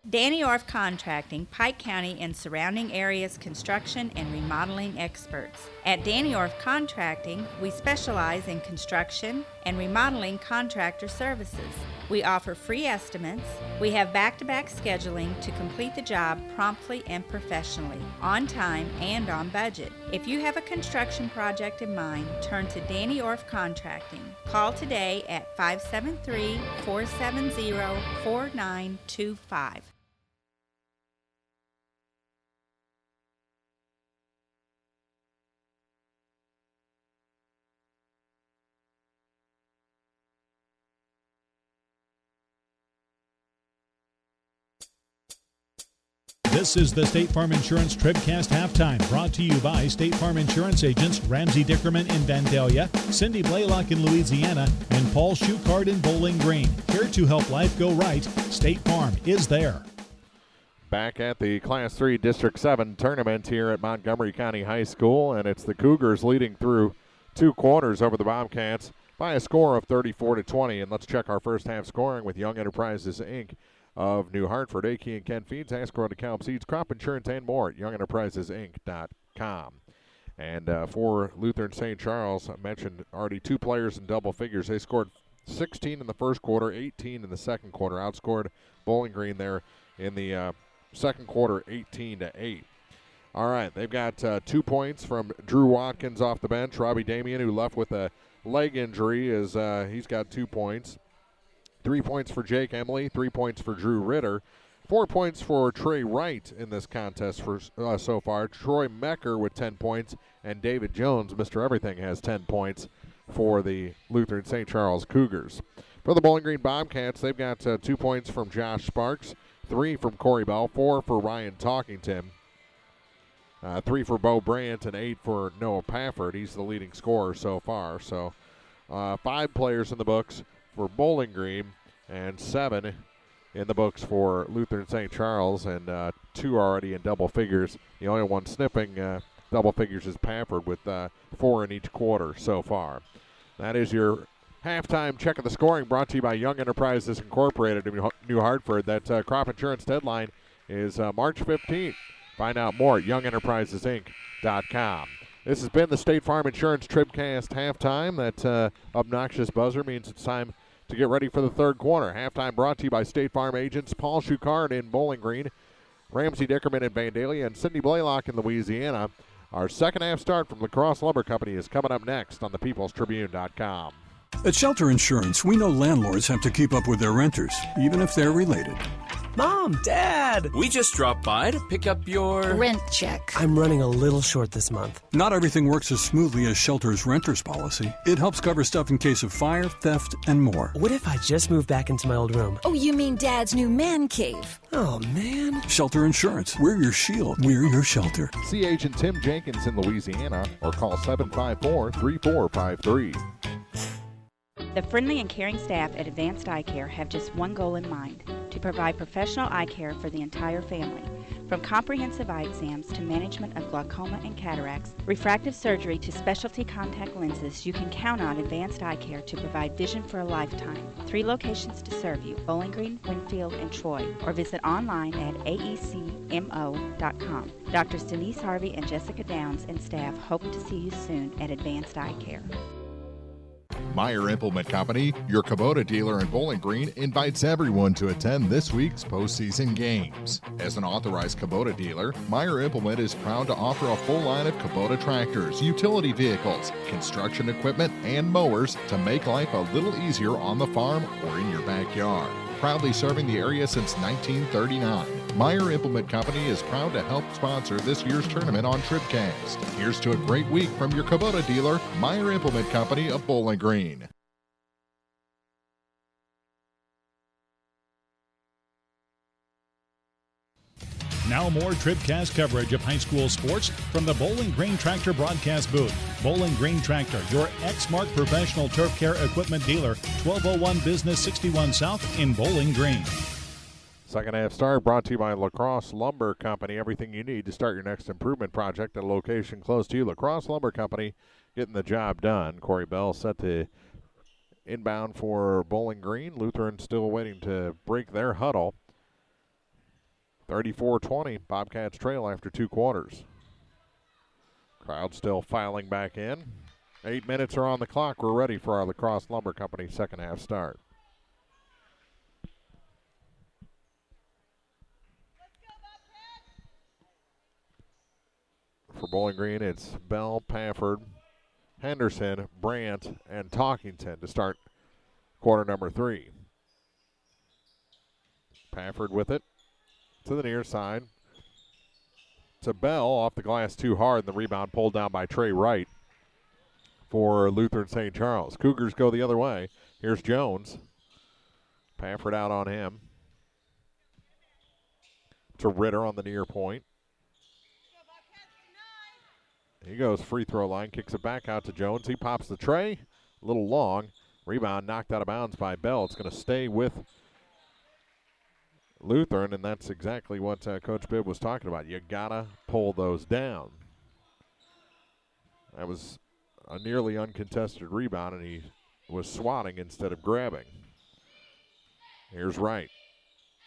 Danny Orff Contracting, Pike County and surrounding areas construction and remodeling experts. At Danny Orff Contracting, we specialize in construction and remodeling contractor services. We offer free estimates. We have back-to-back scheduling to complete the job promptly and professionally, on time and on budget. If you have a construction project in mind, turn to Danny Orff Contracting. Call today at 573-470-4925. This is the State Farm Insurance TribCast halftime, brought to you by State Farm Insurance agents Ramsey Dickerman in Vandalia, Cindy Blaylock in Louisiana, and Paul Schuchard in Bowling Green. Here to help life go right, State Farm is there. Back at the Class 3 District 7 tournament here at Montgomery County High School, and it's the Cougars leading through 2 quarters over the Bobcats by a score of 34-20. And let's check our first half scoring with Young Enterprises, Inc. of New Hartford, AK and Ken Feeds, Ascrow DeKalb Seeds, crop insurance, and more at YoungEnterprisesInc.com. And for Lutheran St. Charles, I mentioned already 2 players in double figures. They scored 16 in the first quarter, 18 in the second quarter. Outscored Bowling Green there in the second quarter, 18-8. All right, they've got 2 points from Drew Watkins off the bench. Robbie Damien, who left with a leg injury, he's got 2 points. 3 points for Jake Emily, 3 points for Drew Ritter, 4 points for Trey Wright in this contest for so far. Troy Mecker with 10 points, and David Jones, Mr. Everything, has 10 points for the Lutheran St. Charles Cougars. For the Bowling Green Bobcats, they've got 2 points from Josh Sparks, 3 from Corey Bell, 4 for Ryan Talkington, 3 for Bo Brandt, and 8 for Noah Pafford. He's the leading scorer so far. So 5 players in the books for Bowling Green and 7 in the books for Lutheran St. Charles, and 2 already in double figures. The only one sniffing double figures is Pafford with 4 in each quarter so far. That is your halftime check of the scoring, brought to you by Young Enterprises Incorporated in New Hartford. That crop insurance deadline is March 15th. Find out more at YoungEnterprisesInc.com. This has been the State Farm Insurance TribCast halftime. That obnoxious buzzer means it's time to get ready for the third quarter. Halftime brought to you by State Farm agents Paul Schuchard in Bowling Green, Ramsey Dickerman in Vandalia, and Cindy Blaylock in Louisiana. Our second half start from La Crosse Lumber Company is coming up next on thepeoplestribune.com. At Shelter Insurance, we know landlords have to keep up with their renters, even if they're related. Mom, Dad, we just dropped by to pick up your rent check. I'm running a little short this month. Not everything works as smoothly as Shelter's renter's policy. It helps cover stuff in case of fire, theft, and more. What if I just moved back into my old room? Oh, you mean Dad's new man cave? Oh, man. Shelter Insurance. We're your shield. We're your shelter. See Agent Tim Jenkins in Louisiana or call 754-3453. The friendly and caring staff at Advanced Eye Care have just one goal in mind: to provide professional eye care for the entire family. From comprehensive eye exams to management of glaucoma and cataracts, refractive surgery to specialty contact lenses, you can count on Advanced Eye Care to provide vision for a lifetime. 3 locations to serve you: Bowling Green, Winfield, and Troy, or visit online at aecmo.com. Doctors Denise Harvey and Jessica Downs and staff hope to see you soon at Advanced Eye Care. Meyer Implement Company, your Kubota dealer in Bowling Green, invites everyone to attend this week's postseason games. As an authorized Kubota dealer, Meyer Implement is proud to offer a full line of Kubota tractors, utility vehicles, construction equipment, and mowers to make life a little easier on the farm or in your backyard. Proudly serving the area since 1939, Meyer Implement Company is proud to help sponsor this year's tournament on TribCast. Here's to a great week from your Kubota dealer, Meyer Implement Company of Bowling Green. Now more TribCast coverage of high school sports from the Bowling Green Tractor broadcast booth. Bowling Green Tractor, your Exmark professional turf care equipment dealer, 1201 Business 61 South in Bowling Green. Second half start brought to you by La Crosse Lumber Company. Everything you need to start your next improvement project at a location close to you. La Crosse Lumber Company getting the job done. Corey Bell set to inbound for Bowling Green. Lutheran still waiting to break their huddle. 34-20, Bobcats trail after 2 quarters. Crowd still filing back in. 8 minutes are on the clock. We're ready for our La Crosse Lumber Company second half start. For Bowling Green, it's Bell, Pafford, Henderson, Brandt, and Talkington to start quarter number 3. Pafford with it to the near side. To Bell, off the glass too hard, and the rebound pulled down by Trey Wright for Lutheran St. Charles. Cougars go the other way. Here's Jones. Pafford out on him. To Ritter on the near point. He goes free throw line, kicks it back out to Jones. He pops the tray, a little long. Rebound knocked out of bounds by Bell. It's going to stay with Lutheran, and that's exactly what Coach Bibb was talking about. You got to pull those down. That was a nearly uncontested rebound, and he was swatting instead of grabbing. Here's Wright.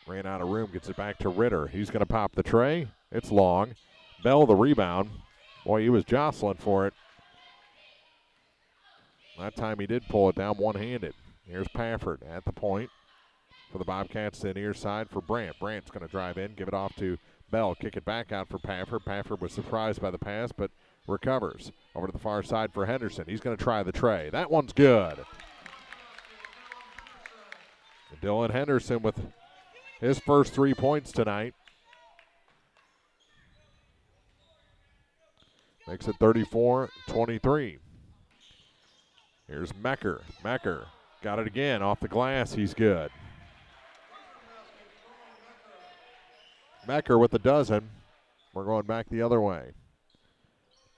Ran out of room, gets it back to Ritter. He's going to pop the tray. It's long. Bell the rebound. Boy, he was jostling for it. That time he did pull it down one-handed. Here's Pafford at the point for the Bobcats to the near side for Brandt. Brandt's going to drive in, give it off to Bell, kick it back out for Pafford. Pafford was surprised by the pass, but recovers. Over to the far side for Henderson. He's going to try the tray. That one's good. Dylan Henderson with his first 3 points tonight. Makes it 34-23. Here's Mecker. Mecker got it again off the glass. He's good. Mecker with a dozen. We're going back the other way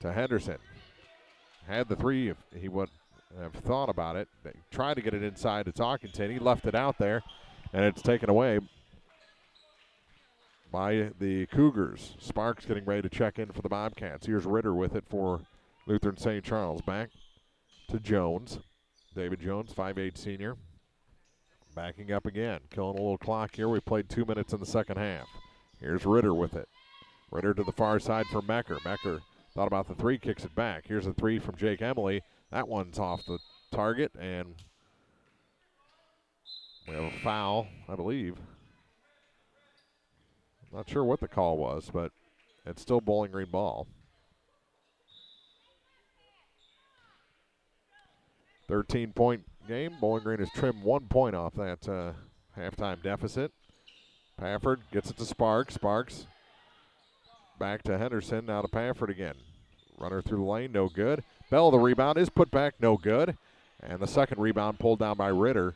to Henderson. Had the three if he would have thought about it. They tried to get it inside to Talkington. He left it out there, and it's taken away by the Cougars. Sparks getting ready to check in for the Bobcats. Here's Ritter with it for Lutheran St. Charles. Back to Jones. David Jones, 5'8" senior. Backing up again. Killing a little clock here. We played 2 minutes in the second half. Here's Ritter with it. Ritter to the far side for Mecker. Mecker thought about the three, kicks it back. Here's a three from Jake Emily. That one's off the target, and we have a foul, I believe. Not sure what the call was, but it's still Bowling Green ball. 13-point game. Bowling Green has trimmed 1 point off that halftime deficit. Pafford gets it to Sparks. Sparks back to Henderson. Now to Pafford again. Runner through the lane, no good. Bell, the rebound is put back, no good. And the second rebound pulled down by Ritter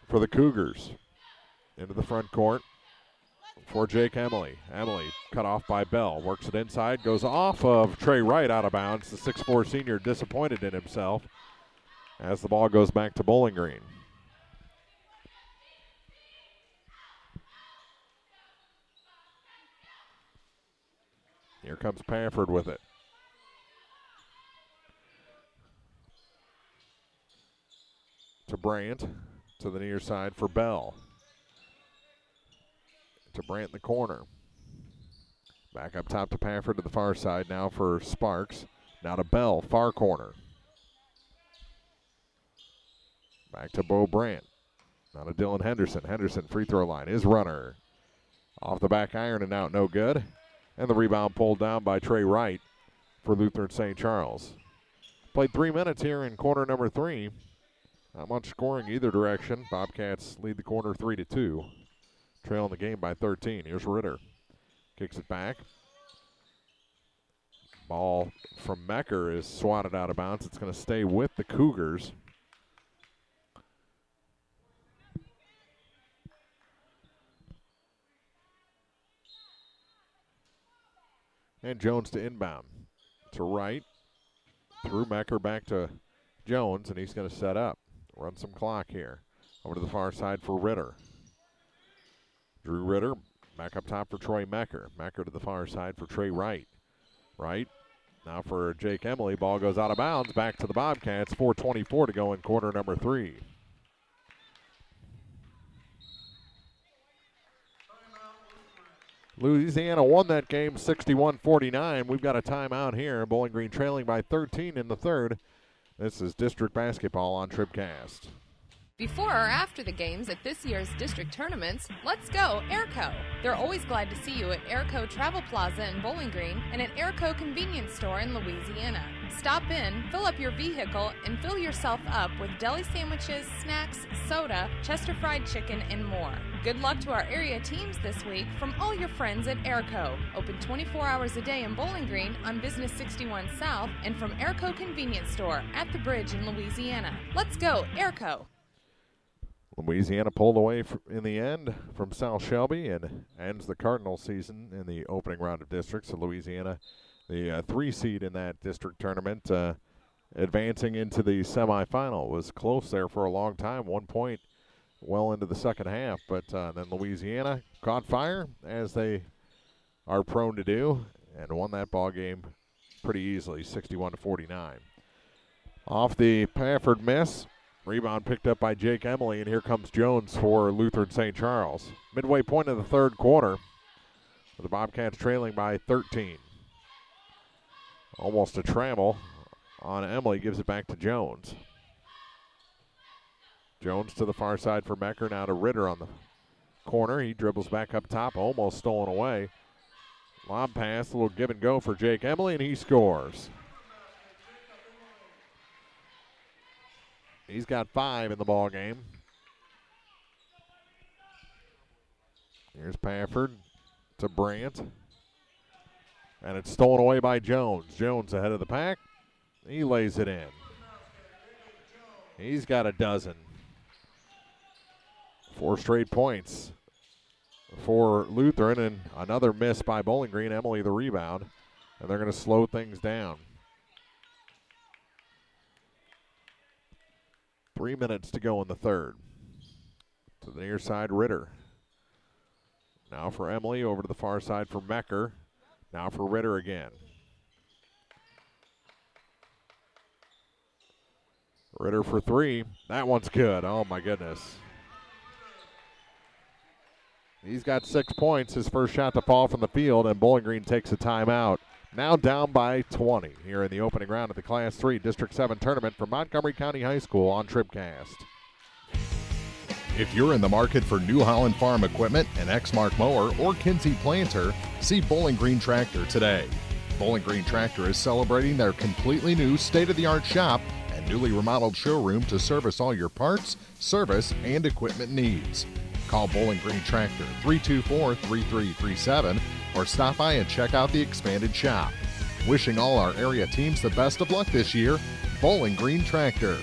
for the Cougars. Into the front court for Jake Emily. Emily cut off by Bell. Works it inside, goes off of Trey Wright out of bounds. The 6'4" senior disappointed in himself as the ball goes back to Bowling Green. Here comes Pafford with it. To Brandt, to the near side for Bell. To Brandt in the corner. Back up top to Pafford to the far side now for Sparks. Now to Bell, far corner. Back to Bo Brandt. Now to Dylan Henderson. Henderson, free throw line, his runner. Off the back iron and out, no good. And the rebound pulled down by Trey Wright for Lutheran St. Charles. Played 3 minutes here in quarter number 3. Not much scoring either direction. Bobcats lead the quarter 3-2. Trailing the game by 13. Here's Ritter. Kicks it back. Ball from Mecker is swatted out of bounds. It's going to stay with the Cougars. And Jones to inbound. To Wright. Through Mecker back to Jones, and he's going to set up. Run some clock here. Over to the far side for Ritter. Drew Ritter back up top for Troy Mecker. Mecker to the far side for Trey Wright. Wright now for Jake Emily. Ball goes out of bounds. Back to the Bobcats. 4:24 to go in quarter number 3. Louisiana won that game 61-49. We've got a timeout here. Bowling Green trailing by 13 in the third. This is district basketball on TribCast. Before or after the games at this year's district tournaments, let's go Airco. They're always glad to see you at Airco Travel Plaza in Bowling Green and at Airco Convenience Store in Louisiana. Stop in, fill up your vehicle, and fill yourself up with deli sandwiches, snacks, soda, Chester fried chicken, and more. Good luck to our area teams this week from all your friends at Airco. Open 24 hours a day in Bowling Green on Business 61 South and from Airco Convenience Store at the Bridge in Louisiana. Let's go Airco. Louisiana pulled away in the end from South Shelby and ends the Cardinal season in the opening round of districts. So Louisiana, the 3 seed in that district tournament, advancing into the semifinal. Was close there for a long time, 1 point well into the second half. But then Louisiana caught fire, as they are prone to do, and won that ball game pretty easily, 61-49. Off the Pafford miss. Rebound picked up by Jake Emily, and here comes Jones for Lutheran St. Charles. Midway point of the third quarter, with the Bobcats trailing by 13. Almost a travel on Emily, gives it back to Jones. Jones to the far side for Mecker, now to Ritter on the corner. He dribbles back up top, almost stolen away. Lob pass, a little give and go for Jake Emily, and he scores. He's got 5 in the ball game. Here's Pafford to Brandt. And it's stolen away by Jones. Jones ahead of the pack. He lays it in. He's got a dozen. 4 straight points for Lutheran, and another miss by Bowling Green. Emily the rebound, and they're going to slow things down. 3 minutes to go in the third. To the near side, Ritter. Now for Emily, over to the far side for Mecker. Now for Ritter again. Ritter for 3. That one's good. Oh, my goodness. He's got 6 points. His first shot to fall from the field, and Bowling Green takes a timeout. Now down by 20 here in the opening round of the Class 3 District 7 tournament from Montgomery County High School on TribCast. If you're in the market for New Holland Farm equipment, an Exmark mower, or Kinsey planter, see Bowling Green Tractor today. Bowling Green Tractor is celebrating their completely new state-of-the-art shop and newly remodeled showroom to service all your parts, service, and equipment needs. Call Bowling Green Tractor 324-3337 or stop by and check out the expanded shop. Wishing all our area teams the best of luck this year, Bowling Green Tractor.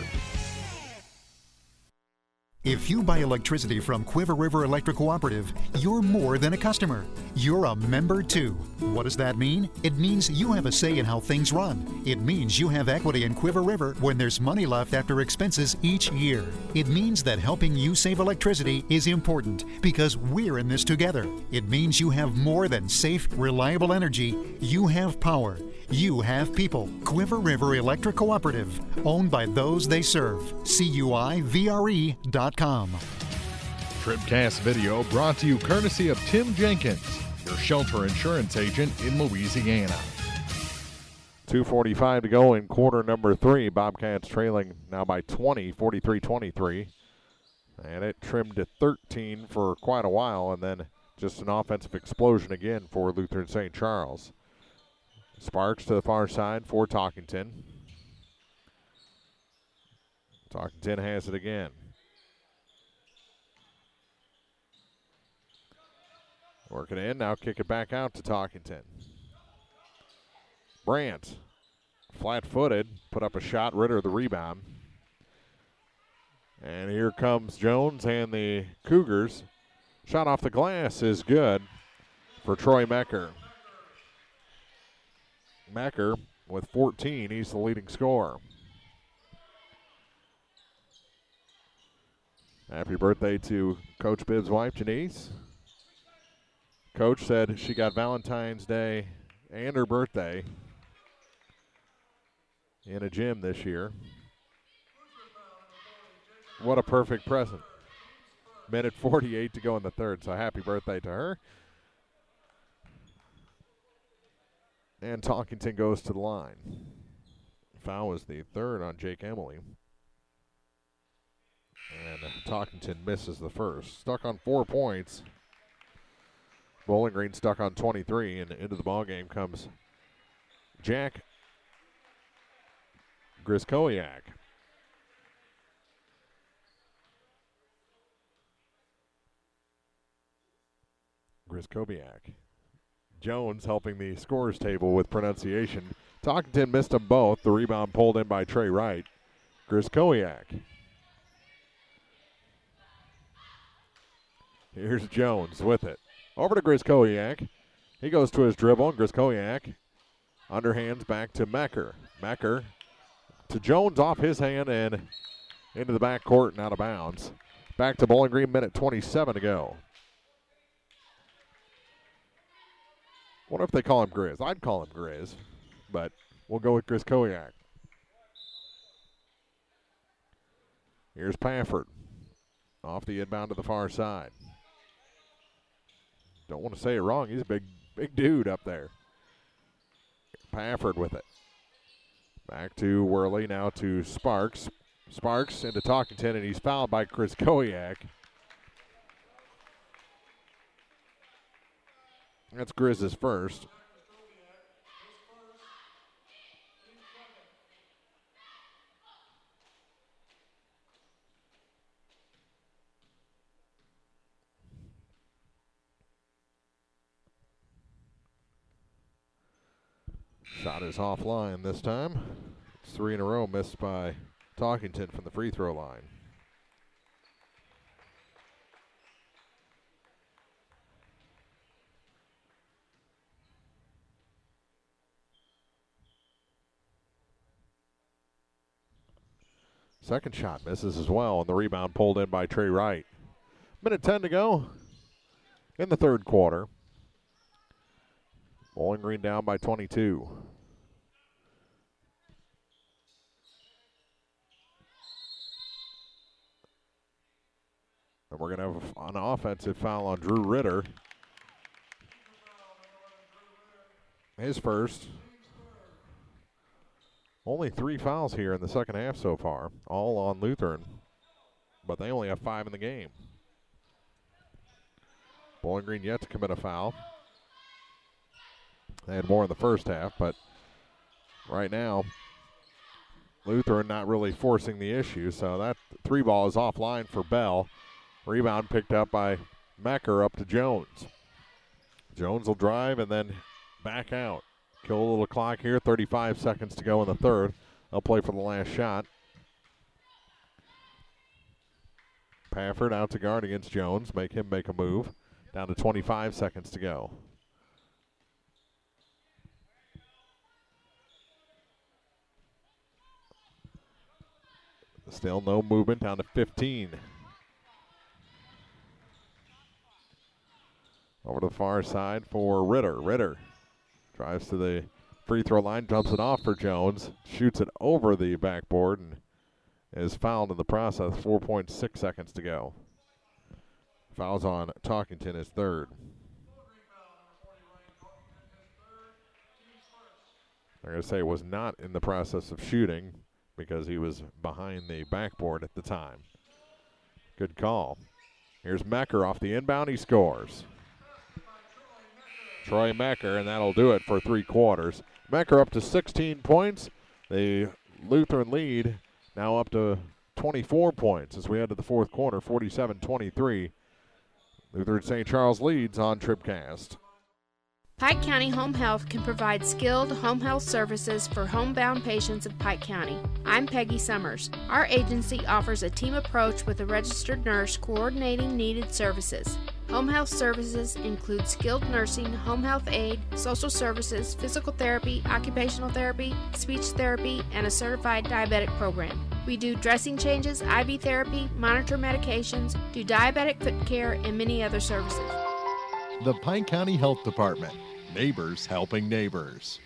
If you buy electricity from Quiver River Electric Cooperative, you're more than a customer. You're a member too. What does that mean? It means you have a say in how things run. It means you have equity in Quiver River when there's money left after expenses each year. It means that helping you save electricity is important because we're in this together. It means you have more than safe, reliable energy. You have power. You have people. Quiver River Electric Cooperative, owned by those they serve. CUIVRE.com. TribCast video brought to you courtesy of Tim Jenkins, your shelter insurance agent in Louisiana. 2:45 to go in quarter number 3. Bobcats trailing now by 20, 43-23. And it trimmed to 13 for quite a while, and then just an offensive explosion again for Lutheran St. Charles. Sparks to the far side for Talkington. Talkington has it again. Work it in, now kick it back out to Talkington. Brandt, flat-footed, put up a shot, Ritter the rebound. And here comes Jones and the Cougars. Shot off the glass is good for Troy Mecker. Mecker with 14, he's the leading scorer. Happy birthday to Coach Bibb's wife, Janice. Coach said she got Valentine's Day and her birthday in a gym this year. What a perfect present. Minute 48 to go in the third, so happy birthday to her. And Talkington goes to the line. Foul was the third on Jake Emily. And Talkington misses the first. Stuck on 4 points. Bowling Green stuck on 23, and into the ballgame comes Jack Griskowiak. Jones helping the scorers table with pronunciation. Talkington missed them both. The rebound pulled in by Trey Wright. Griskowiak. Here's Jones with it. Over to Griskowiak. He goes to his dribble, and Griskowiak underhands back to Mecker. Mecker to Jones off his hand and into the backcourt and out of bounds. Back to Bowling Green, minute 27 to go. What if they call him Grizz? I'd call him Grizz, but we'll go with Griskowiak. Here's Pafford. Off the inbound to the far side. Don't want to say it wrong. He's a big dude up there. Pafford with it. Back to Worley, now to Sparks. Sparks into Talkington, and he's fouled by Griskowiak. That's Grizz's first. Shot is offline this time. It's 3 in a row missed by Talkington from the free throw line. Second shot misses as well, and the rebound pulled in by Trey Wright. Minute 10 to go in the third quarter. Bowling Green down by 22. And we're going to have an offensive foul on Drew Ritter. His first. Only 3 fouls here in the second half so far, all on Lutheran, but they only have 5 in the game. Bowling Green yet to commit a foul. They had more in the first half, but right now, Lutheran not really forcing the issue, so that 3 ball is offline for Bell. Rebound picked up by Mecker up to Jones. Jones will drive and then back out. Kill a little clock here, 35 seconds to go in the third. They'll play for the last shot. Pafford out to guard against Jones. Make him make a move. Down to 25 seconds to go. Still no movement, down to 15. Over to the far side for Ritter. Ritter drives to the free throw line, dumps it off for Jones, shoots it over the backboard, and is fouled in the process. 4.6 seconds to go. Fouls on Talkington, his third. I'm going to say was not in the process of shooting because he was behind the backboard at the time. Good call. Here's Mecker off the inbound. He scores. Troy Mecker, and that'll do it for 3 quarters. Mecker up to 16 points. The Lutheran lead now up to 24 points as we head to the fourth quarter, 47-23. Lutheran St. Charles leads on TribCast. Pike County Home Health can provide skilled home health services for homebound patients of Pike County. I'm Peggy Summers. Our agency offers a team approach with a registered nurse coordinating needed services. Home health services include skilled nursing, home health aid, social services, physical therapy, occupational therapy, speech therapy, and a certified diabetic program. We do dressing changes, IV therapy, monitor medications, do diabetic foot care, and many other services. The Pike County Health Department. Neighbors helping neighbors.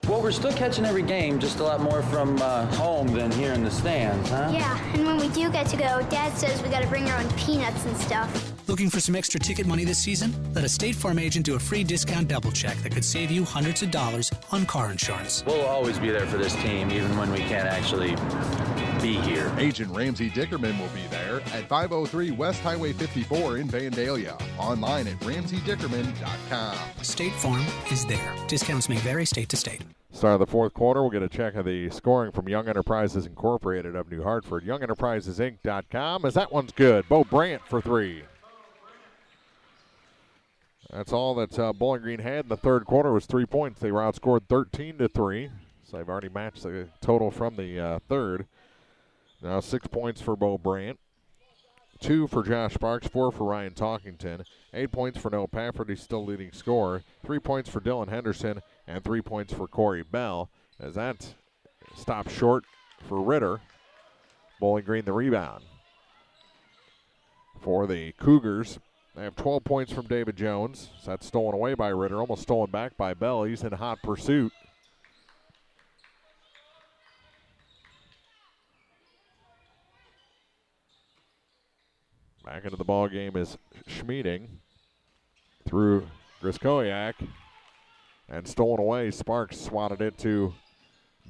Well, we're still catching every game, just a lot more from home than here in the stands, huh? Yeah, and when we do get to go, Dad says we got to bring our own peanuts and stuff. Looking for some extra ticket money this season? Let a State Farm agent do a free discount double check that could save you hundreds of dollars on car insurance. We'll always be there for this team, even when we can't actually be here. Agent Ramsey Dickerman will be there at 503 West Highway 54 in Vandalia. Online at RamseyDickerman.com. State Farm is there. Discounts may vary state to state. Start of the fourth quarter, we'll get a check of the scoring from Young Enterprises Incorporated of New Hartford. YoungEnterprisesInc.com, as that one's good. Bo Brandt for 3. That's all that Bowling Green had in the third quarter was 3 points. They were outscored 13-3, so they've already matched the total from the third. Now 6 points for Bo Brandt, 2 for Josh Sparks, 4 for Ryan Talkington, 8 points for Noah Pafford, he's still leading scorer, 3 points for Dylan Henderson, and 3 points for Corey Bell, as that stopped short for Ritter. Bowling Green the rebound. For the Cougars, they have 12 points from David Jones. So that's stolen away by Ritter, almost stolen back by Bell. He's in hot pursuit. Back into the ball game is Schmieding through Griskowiak and stolen away. Sparks swatted it to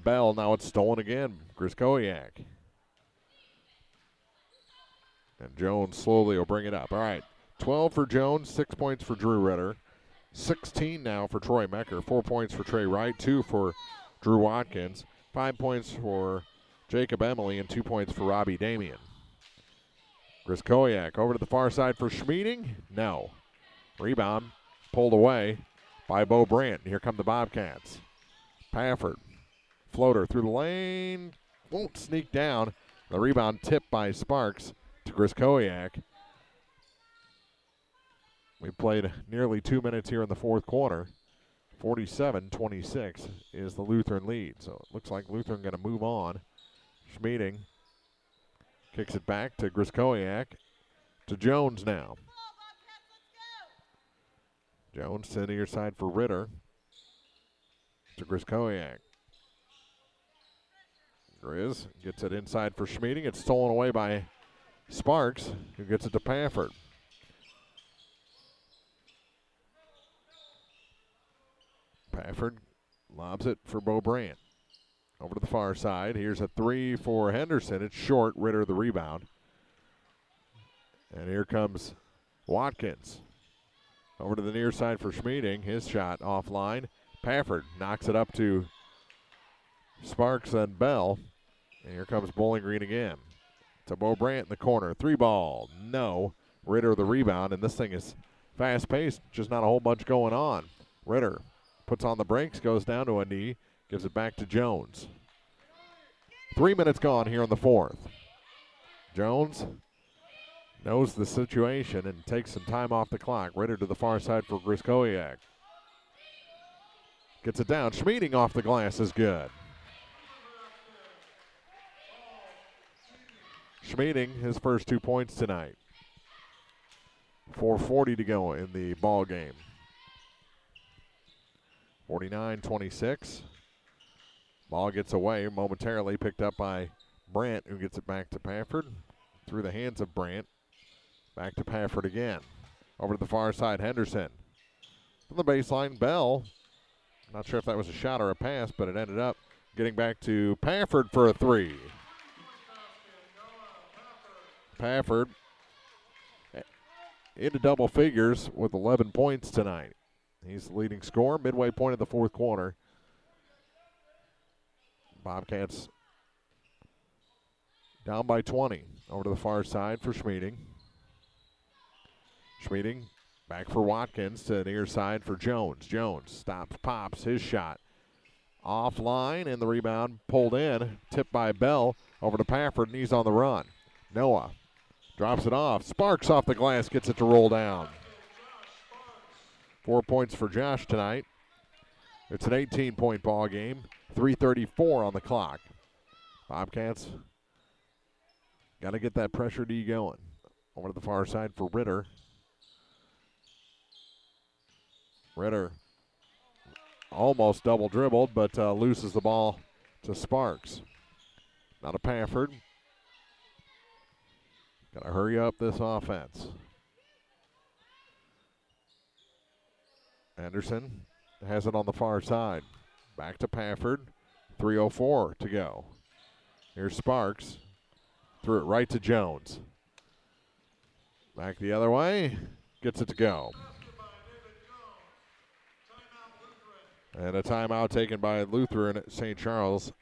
Bell. Now it's stolen again. Griskowiak. And Jones slowly will bring it up. All right, 12 for Jones, 6 points for Drew Ritter. 16 now for Troy Mecker, 4 points for Trey Wright, 2 for Drew Watkins, 5 points for Jacob Emily, and 2 points for Robbie Damian. Griskowiak over to the far side for Schmieding. No. Rebound pulled away by Bo Brandt. Here come the Bobcats. Pafford. Floater through the lane. Won't sneak down. The rebound tipped by Sparks to Griskowiak. We played nearly 2 minutes here in the fourth quarter. 47-26 is the Lutheran lead. So it looks like Lutheran going to move on. Schmieding kicks it back to Griskowiak. To Jones now. Jones to the near side for Ritter. To Griskowiak. Grizz gets it inside for Schmieding. It's stolen away by Sparks, who gets it to Pafford. Pafford lobs it for Bo Brandt. Over to the far side. Here's a three for Henderson. It's short. Ritter the rebound. And here comes Watkins. Over to the near side for Schmieding. His shot offline. Pafford knocks it up to Sparks and Bell. And here comes Bowling Green again. To Bo Brandt in the corner. 3-ball. No. Ritter the rebound. And this thing is fast-paced. Just not a whole bunch going on. Ritter puts on the brakes. Goes down to a knee. Gives it back to Jones. 3 minutes gone here in the fourth. Jones knows the situation and takes some time off the clock. Ritter to the far side for Griskowiak. Gets it down. Schmieding off the glass is good. Schmieding, his first 2 points tonight. 4:40 to go in the ball game. 49-26. Ball gets away momentarily, picked up by Brandt, who gets it back to Pafford. Through the hands of Brandt. Back to Pafford again. Over to the far side, Henderson. From the baseline, Bell. Not sure if that was a shot or a pass, but it ended up getting back to Pafford for a three. Pafford into double figures with 11 points tonight. He's the leading scorer, midway point of the fourth quarter. Bobcats down by 20. Over to the far side for Schmieding. Schmieding back for Watkins to the near side for Jones. Jones stops, pops his shot. Offline, and the rebound pulled in. Tipped by Bell over to Pafford, and he's on the run. Noah drops it off. Sparks off the glass, gets it to roll down. 4 points for Josh tonight. It's an 18-point ball game. 3:34 on the clock. Bobcats got to get that pressure D going. Over to the far side for Ritter. Ritter almost double dribbled, but loses the ball to Sparks. Now to Pafford. Got to hurry up this offense. Anderson has it on the far side. Back to Pafford. 3:04 to go. Here's Sparks. Threw it right to Jones. Back the other way. Gets it to go. And a timeout taken by Lutheran St. Charles.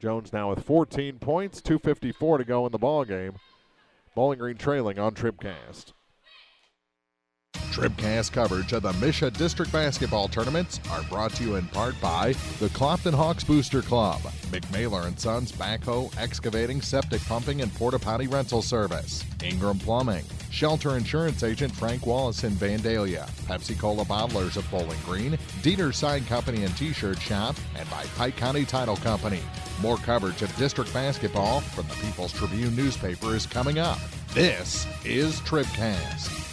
Jones now with 14 points. 2:54 to go in the ball game. Bowling Green trailing on TribCast. TribCast coverage of the MSHSAA District Basketball Tournaments are brought to you in part by the Clopton Hawks Booster Club, McMaylor & Sons Backhoe, Excavating, Septic Pumping, and Porta Potty Rental Service, Ingram Plumbing, Shelter Insurance Agent Frank Wallace in Vandalia, Pepsi-Cola Bottlers of Bowling Green, Dieter Sign Company and T-Shirt Shop, and by Pike County Title Company. More coverage of district basketball from the People's Tribune newspaper is coming up. This is TribCast.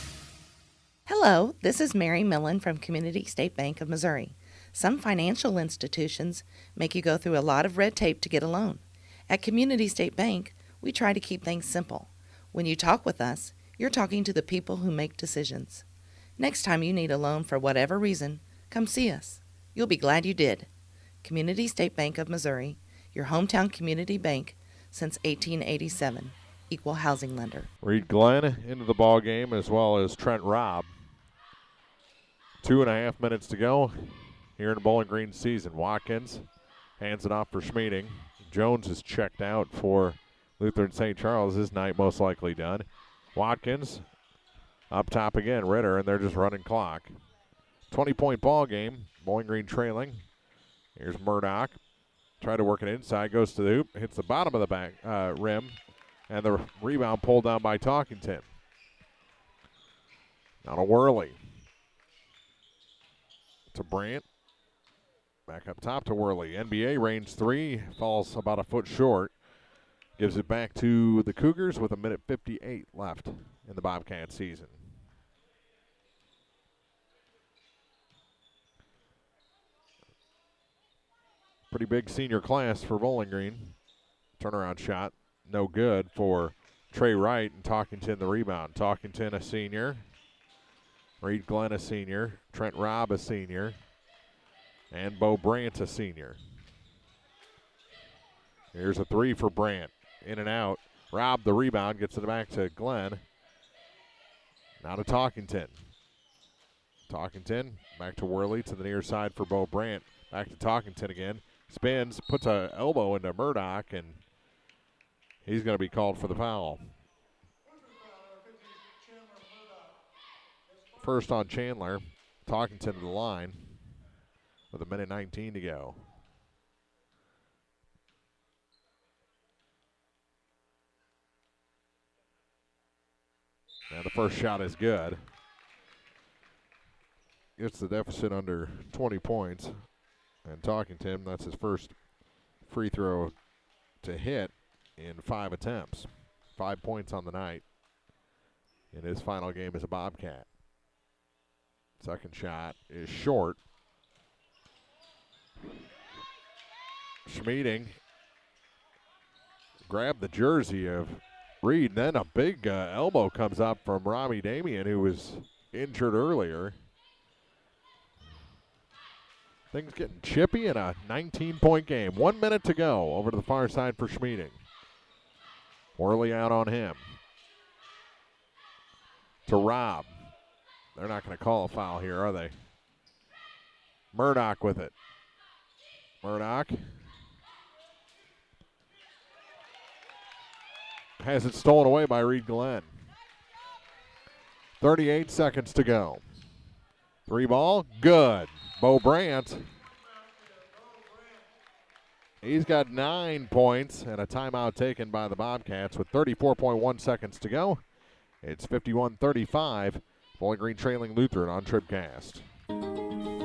Hello, this is Mary Millen from Community State Bank of Missouri. Some financial institutions make you go through a lot of red tape to get a loan. At Community State Bank, we try to keep things simple. When you talk with us, you're talking to the people who make decisions. Next time you need a loan for whatever reason, come see us. You'll be glad you did. Community State Bank of Missouri, your hometown community bank since 1887. Equal housing lender. Reed Glenn into the ball game, as well as Trent Robb. 2.5 minutes to go here in the Bowling Green season. Watkins hands it off for Schmieding. Jones is checked out for Lutheran St. Charles. His night most likely done. Watkins up top again. Ritter, and they're just running clock. 20-point ball game. Bowling Green trailing Here's Murdoch. Try to work it inside, goes to the hoop, hits the bottom of the back rim, and the rebound pulled down by Talkington. Now to Worley. To Brandt. Back up top to Worley. NBA range 3, falls about a foot short. Gives it back to the Cougars with 1:58 left in the Bobcat season. Pretty big senior class for Bowling Green. Turnaround shot, no good for Trey Wright, and Talkington the rebound. Talkington a senior. Reed Glenn a senior. Trent Robb a senior. And Bo Brandt a senior. Here's a 3 for Brandt. In and out. Robb the rebound, gets it back to Glenn. Now to Talkington. Talkington back to Worley to the near side for Bo Brandt. Back to Talkington again. Spins, puts an elbow into Murdoch, and he's going to be called for the foul. First on Chandler. Talkington to the line with 1:19 to go. Now the first shot is good. Gets the deficit under 20 points. And Talkington, that's his first free throw to hit in 5 attempts. 5 points on the night in his final game as a Bobcat. Second shot is short. Schmeeding grabbed the jersey of Reed. Then a big elbow comes up from Rami Damian, who was injured earlier. Things getting chippy in a 19-point game. 1 minute to go. Over to the far side for Schmeeding. Worley out on him. To Robb. They're not going to call a foul here, are they? Murdoch with it. Murdoch has it stolen away by Reed Glenn. 38 seconds to go. 3 ball, good. Bo Brandt. He's got 9 points and a timeout taken by the Bobcats with 34.1 seconds to go. It's 51-35. Bowling Green trailing Lutheran on TribCast.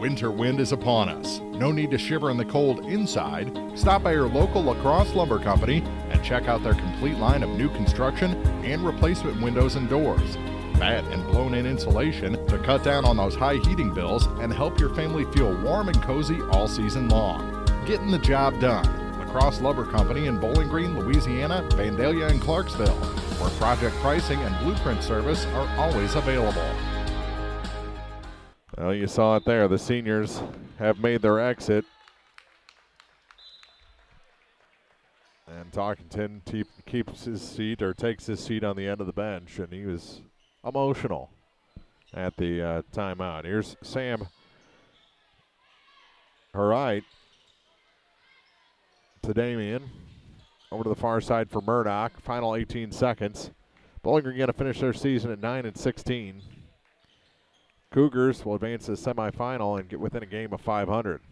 Winter wind is upon us. No need to shiver in the cold inside. Stop by your local La Crosse Lumber Company and check out their complete line of new construction and replacement windows and doors. Bad and blown-in insulation to cut down on those high heating bills and help your family feel warm and cozy all season long. Getting the job done. La Crosse Lumber Company in Bowling Green, Louisiana, Vandalia, and Clarksville, where project pricing and blueprint service are always available. Well, you saw it there. The seniors have made their exit. And Talkington keeps his seat, or takes his seat on the end of the bench, and he was emotional at the timeout. Here's Sam Hurright to Damian. Over to the far side for Murdoch. Final 18 seconds. Bowling Green going to finish their season at 9-16. Cougars will advance to the semifinal and get within a game of 500.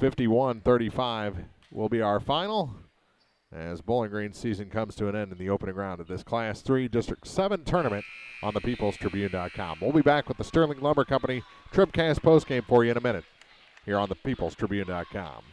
51-35 will be our final as Bowling Green's season comes to an end in the opening round of this Class 3 District 7 tournament on the peoplestribune.com. We'll be back with the Sterling Lumber Company TribCast postgame for you in a minute here on the peoplestribune.com.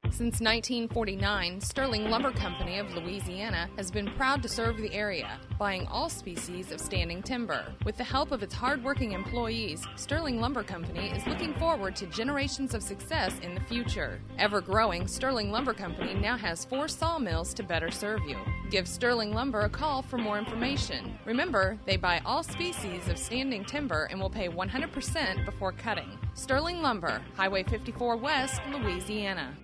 Since 1949, Sterling Lumber Company of Louisiana has been proud to serve the area, buying all species of standing timber. With the help of its hard-working employees, Sterling Lumber Company is looking forward to generations of success in the future. Ever-growing, Sterling Lumber Company now has 4 sawmills to better serve you. Give Sterling Lumber a call for more information. Remember, they buy all species of standing timber and will pay 100% before cutting. Sterling Lumber, Highway 54 West, Louisiana.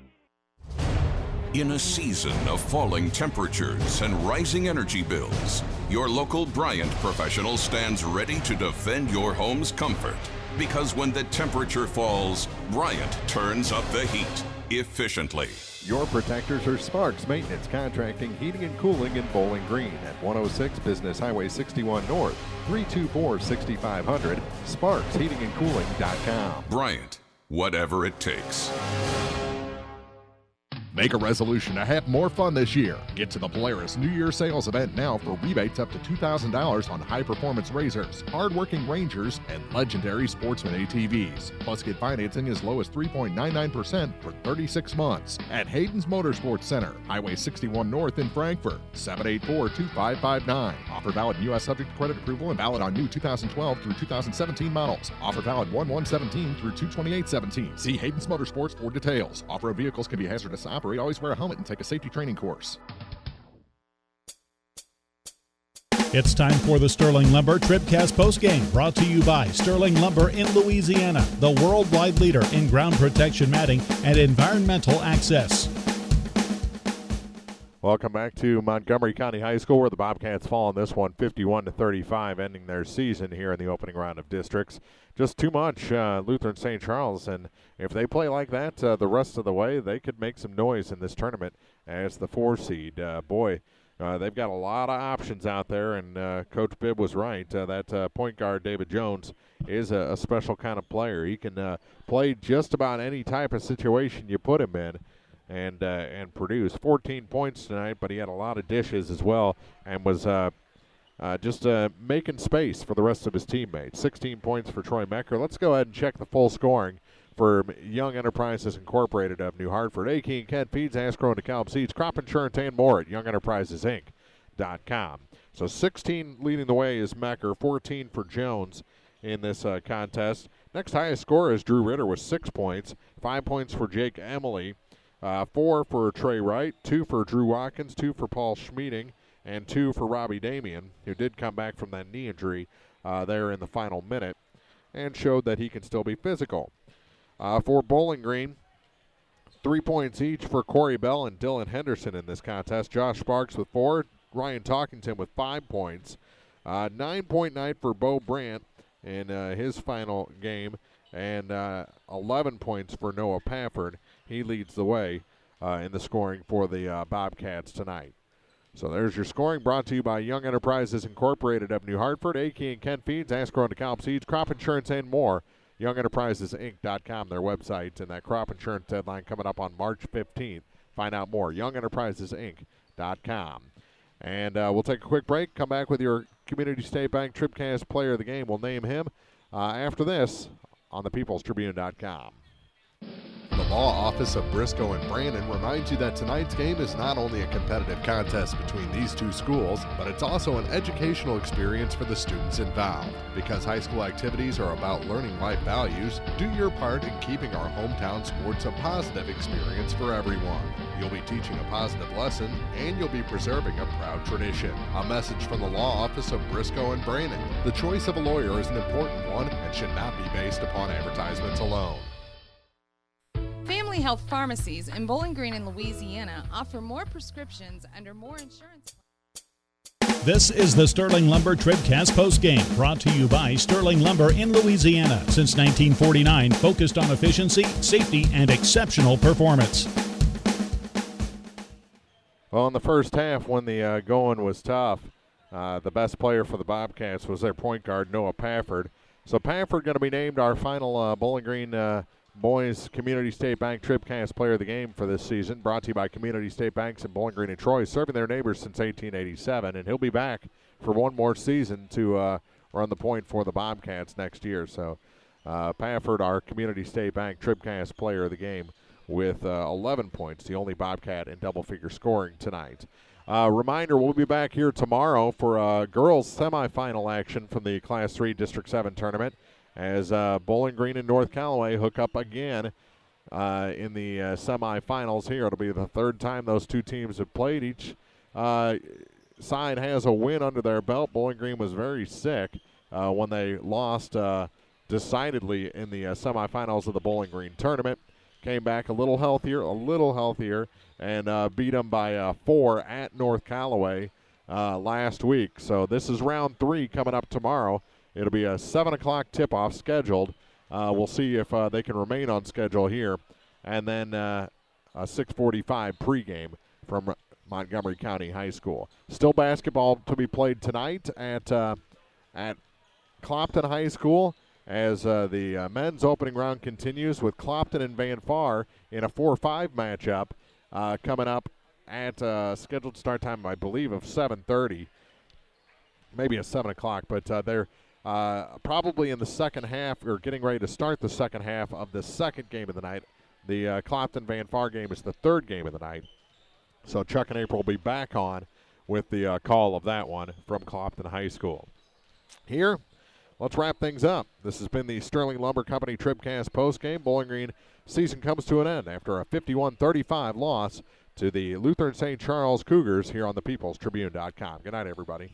In a season of falling temperatures and rising energy bills, your local Bryant professional stands ready to defend your home's comfort. Because when the temperature falls, Bryant turns up the heat efficiently. Your protectors are Sparks Maintenance Contracting, Heating and Cooling in Bowling Green at 106 Business Highway 61 North, 324-6500, SparksHeatingandCooling.com. Bryant, whatever it takes. Make a resolution to have more fun this year. Get to the Polaris New Year sales event now for rebates up to $2,000 on high-performance razors, hard-working Rangers, and legendary Sportsman ATVs. Plus, get financing as low as 3.99% for 36 months at Hayden's Motorsports Center, Highway 61 North in Frankfort, 784-2559. Offer valid in U.S. subject to credit approval and valid on new 2012 through 2017 models. Offer valid 1/1/17 through 2/28/17. See Hayden's Motorsports for details. Offer of vehicles can be hazardous to operate. Always wear a helmet and take a safety training course. It's time for the Sterling Lumber TribCast postgame, brought to you by Sterling Lumber in Louisiana, the worldwide leader in ground protection matting and environmental access. Welcome back to Montgomery County High School, where the Bobcats fall in this one 51-35, ending their season here in the opening round of districts. Just too much Lutheran St. Charles, and if they play like that the rest of the way, they could make some noise in this tournament as the 4 seed. They've got a lot of options out there, and Coach Bibb was right. That point guard, David Jones, is a special kind of player. He can play just about any type of situation you put him in and produce. 14 points tonight, but he had a lot of dishes as well and was just making space for the rest of his teammates. 16 points for Troy Mecker. Let's go ahead and check the full scoring for Young Enterprises Incorporated of New Hartford. A.K. and Kent Feeds, Ascro and DeKalb Seeds, Crop Insurance, and more at YoungEnterprisesInc.com. So 16 leading the way is Mecker, 14 for Jones in this contest. Next highest scorer is Drew Ritter with 6 points, 5 points for Jake Emily, 4 for Trey Wright, 2 for Drew Watkins, 2 for Paul Schmieding, and 2 for Robbie Damian, who did come back from that knee injury there in the final minute and showed that he can still be physical. For Bowling Green, 3 points each for Corey Bell and Dylan Henderson in this contest. Josh Sparks with 4, Ryan Talkington with 5 points, 9-point night for Bo Brandt in his final game, and 11 points for Noah Pafford. He leads the way in the scoring for the Bobcats tonight. So there's your scoring, brought to you by Young Enterprises Incorporated of New Hartford, A.K. and Kent Feeds, Ascro and DeKalb Seeds, Crop Insurance, and more. YoungEnterprisesInc.com, their website, and that crop insurance deadline coming up on March 15th. Find out more, YoungEnterprisesInc.com. And we'll take a quick break, come back with your Community State Bank TribCast Player of the Game. We'll name him after this on thePeoplesTribune.com. The Law Office of Briscoe and Brandon reminds you that tonight's game is not only a competitive contest between these two schools, but it's also an educational experience for the students involved. Because high school activities are about learning life values, do your part in keeping our hometown sports a positive experience for everyone. You'll be teaching a positive lesson, and you'll be preserving a proud tradition. A message from the Law Office of Briscoe and Brandon. The choice of a lawyer is an important one and should not be based upon advertisements alone. Family Health Pharmacies in Bowling Green and Louisiana offer more prescriptions under more insurance. This is the Sterling Lumber TribCast postgame, brought to you by Sterling Lumber in Louisiana. Since 1949, focused on efficiency, safety, and exceptional performance. Well, in the first half, when the going was tough, the best player for the Bobcats was their point guard, Noah Pafford. So Pafford going to be named our final Bowling Green Boys Community State Bank TribCast Player of the Game for this season, brought to you by Community State Banks in Bowling Green and Troy, serving their neighbors since 1887, and he'll be back for one more season to run the point for the Bobcats next year. So Pafford, our Community State Bank TribCast Player of the Game, with 11 points, the only Bobcat in double-figure scoring tonight. Reminder, we'll be back here tomorrow for girls semifinal action from the Class 3 District 7 tournament, as Bowling Green and North Callaway hook up again in the semifinals here. It'll be the third time those two teams have played. Each side has a win under their belt. Bowling Green was very sick when they lost decidedly in the semifinals of the Bowling Green tournament. Came back a little healthier, and beat them by 4 at North Callaway last week. So this is round 3 coming up tomorrow. It'll be a 7 o'clock tip-off scheduled. We'll see if they can remain on schedule here. And then a 6:45 pregame from Montgomery County High School. Still basketball to be played tonight at Clopton High School. as the men's opening round continues with Clopton and Van Far in a 4-5 matchup coming up at scheduled start time, I believe, of 7:30, maybe at 7 o'clock, but they're probably in the second half or getting ready to start the second half of the second game of the night. The Clopton-Van Far game is the third game of the night. So Chuck and April will be back on with the call of that one from Clopton High School. Here, let's wrap things up. This has been the Sterling Lumber Company TribCast postgame. Bowling Green season comes to an end after a 51-35 loss to the Lutheran St. Charles Cougars here on the peoplestribune.com. Good night, everybody.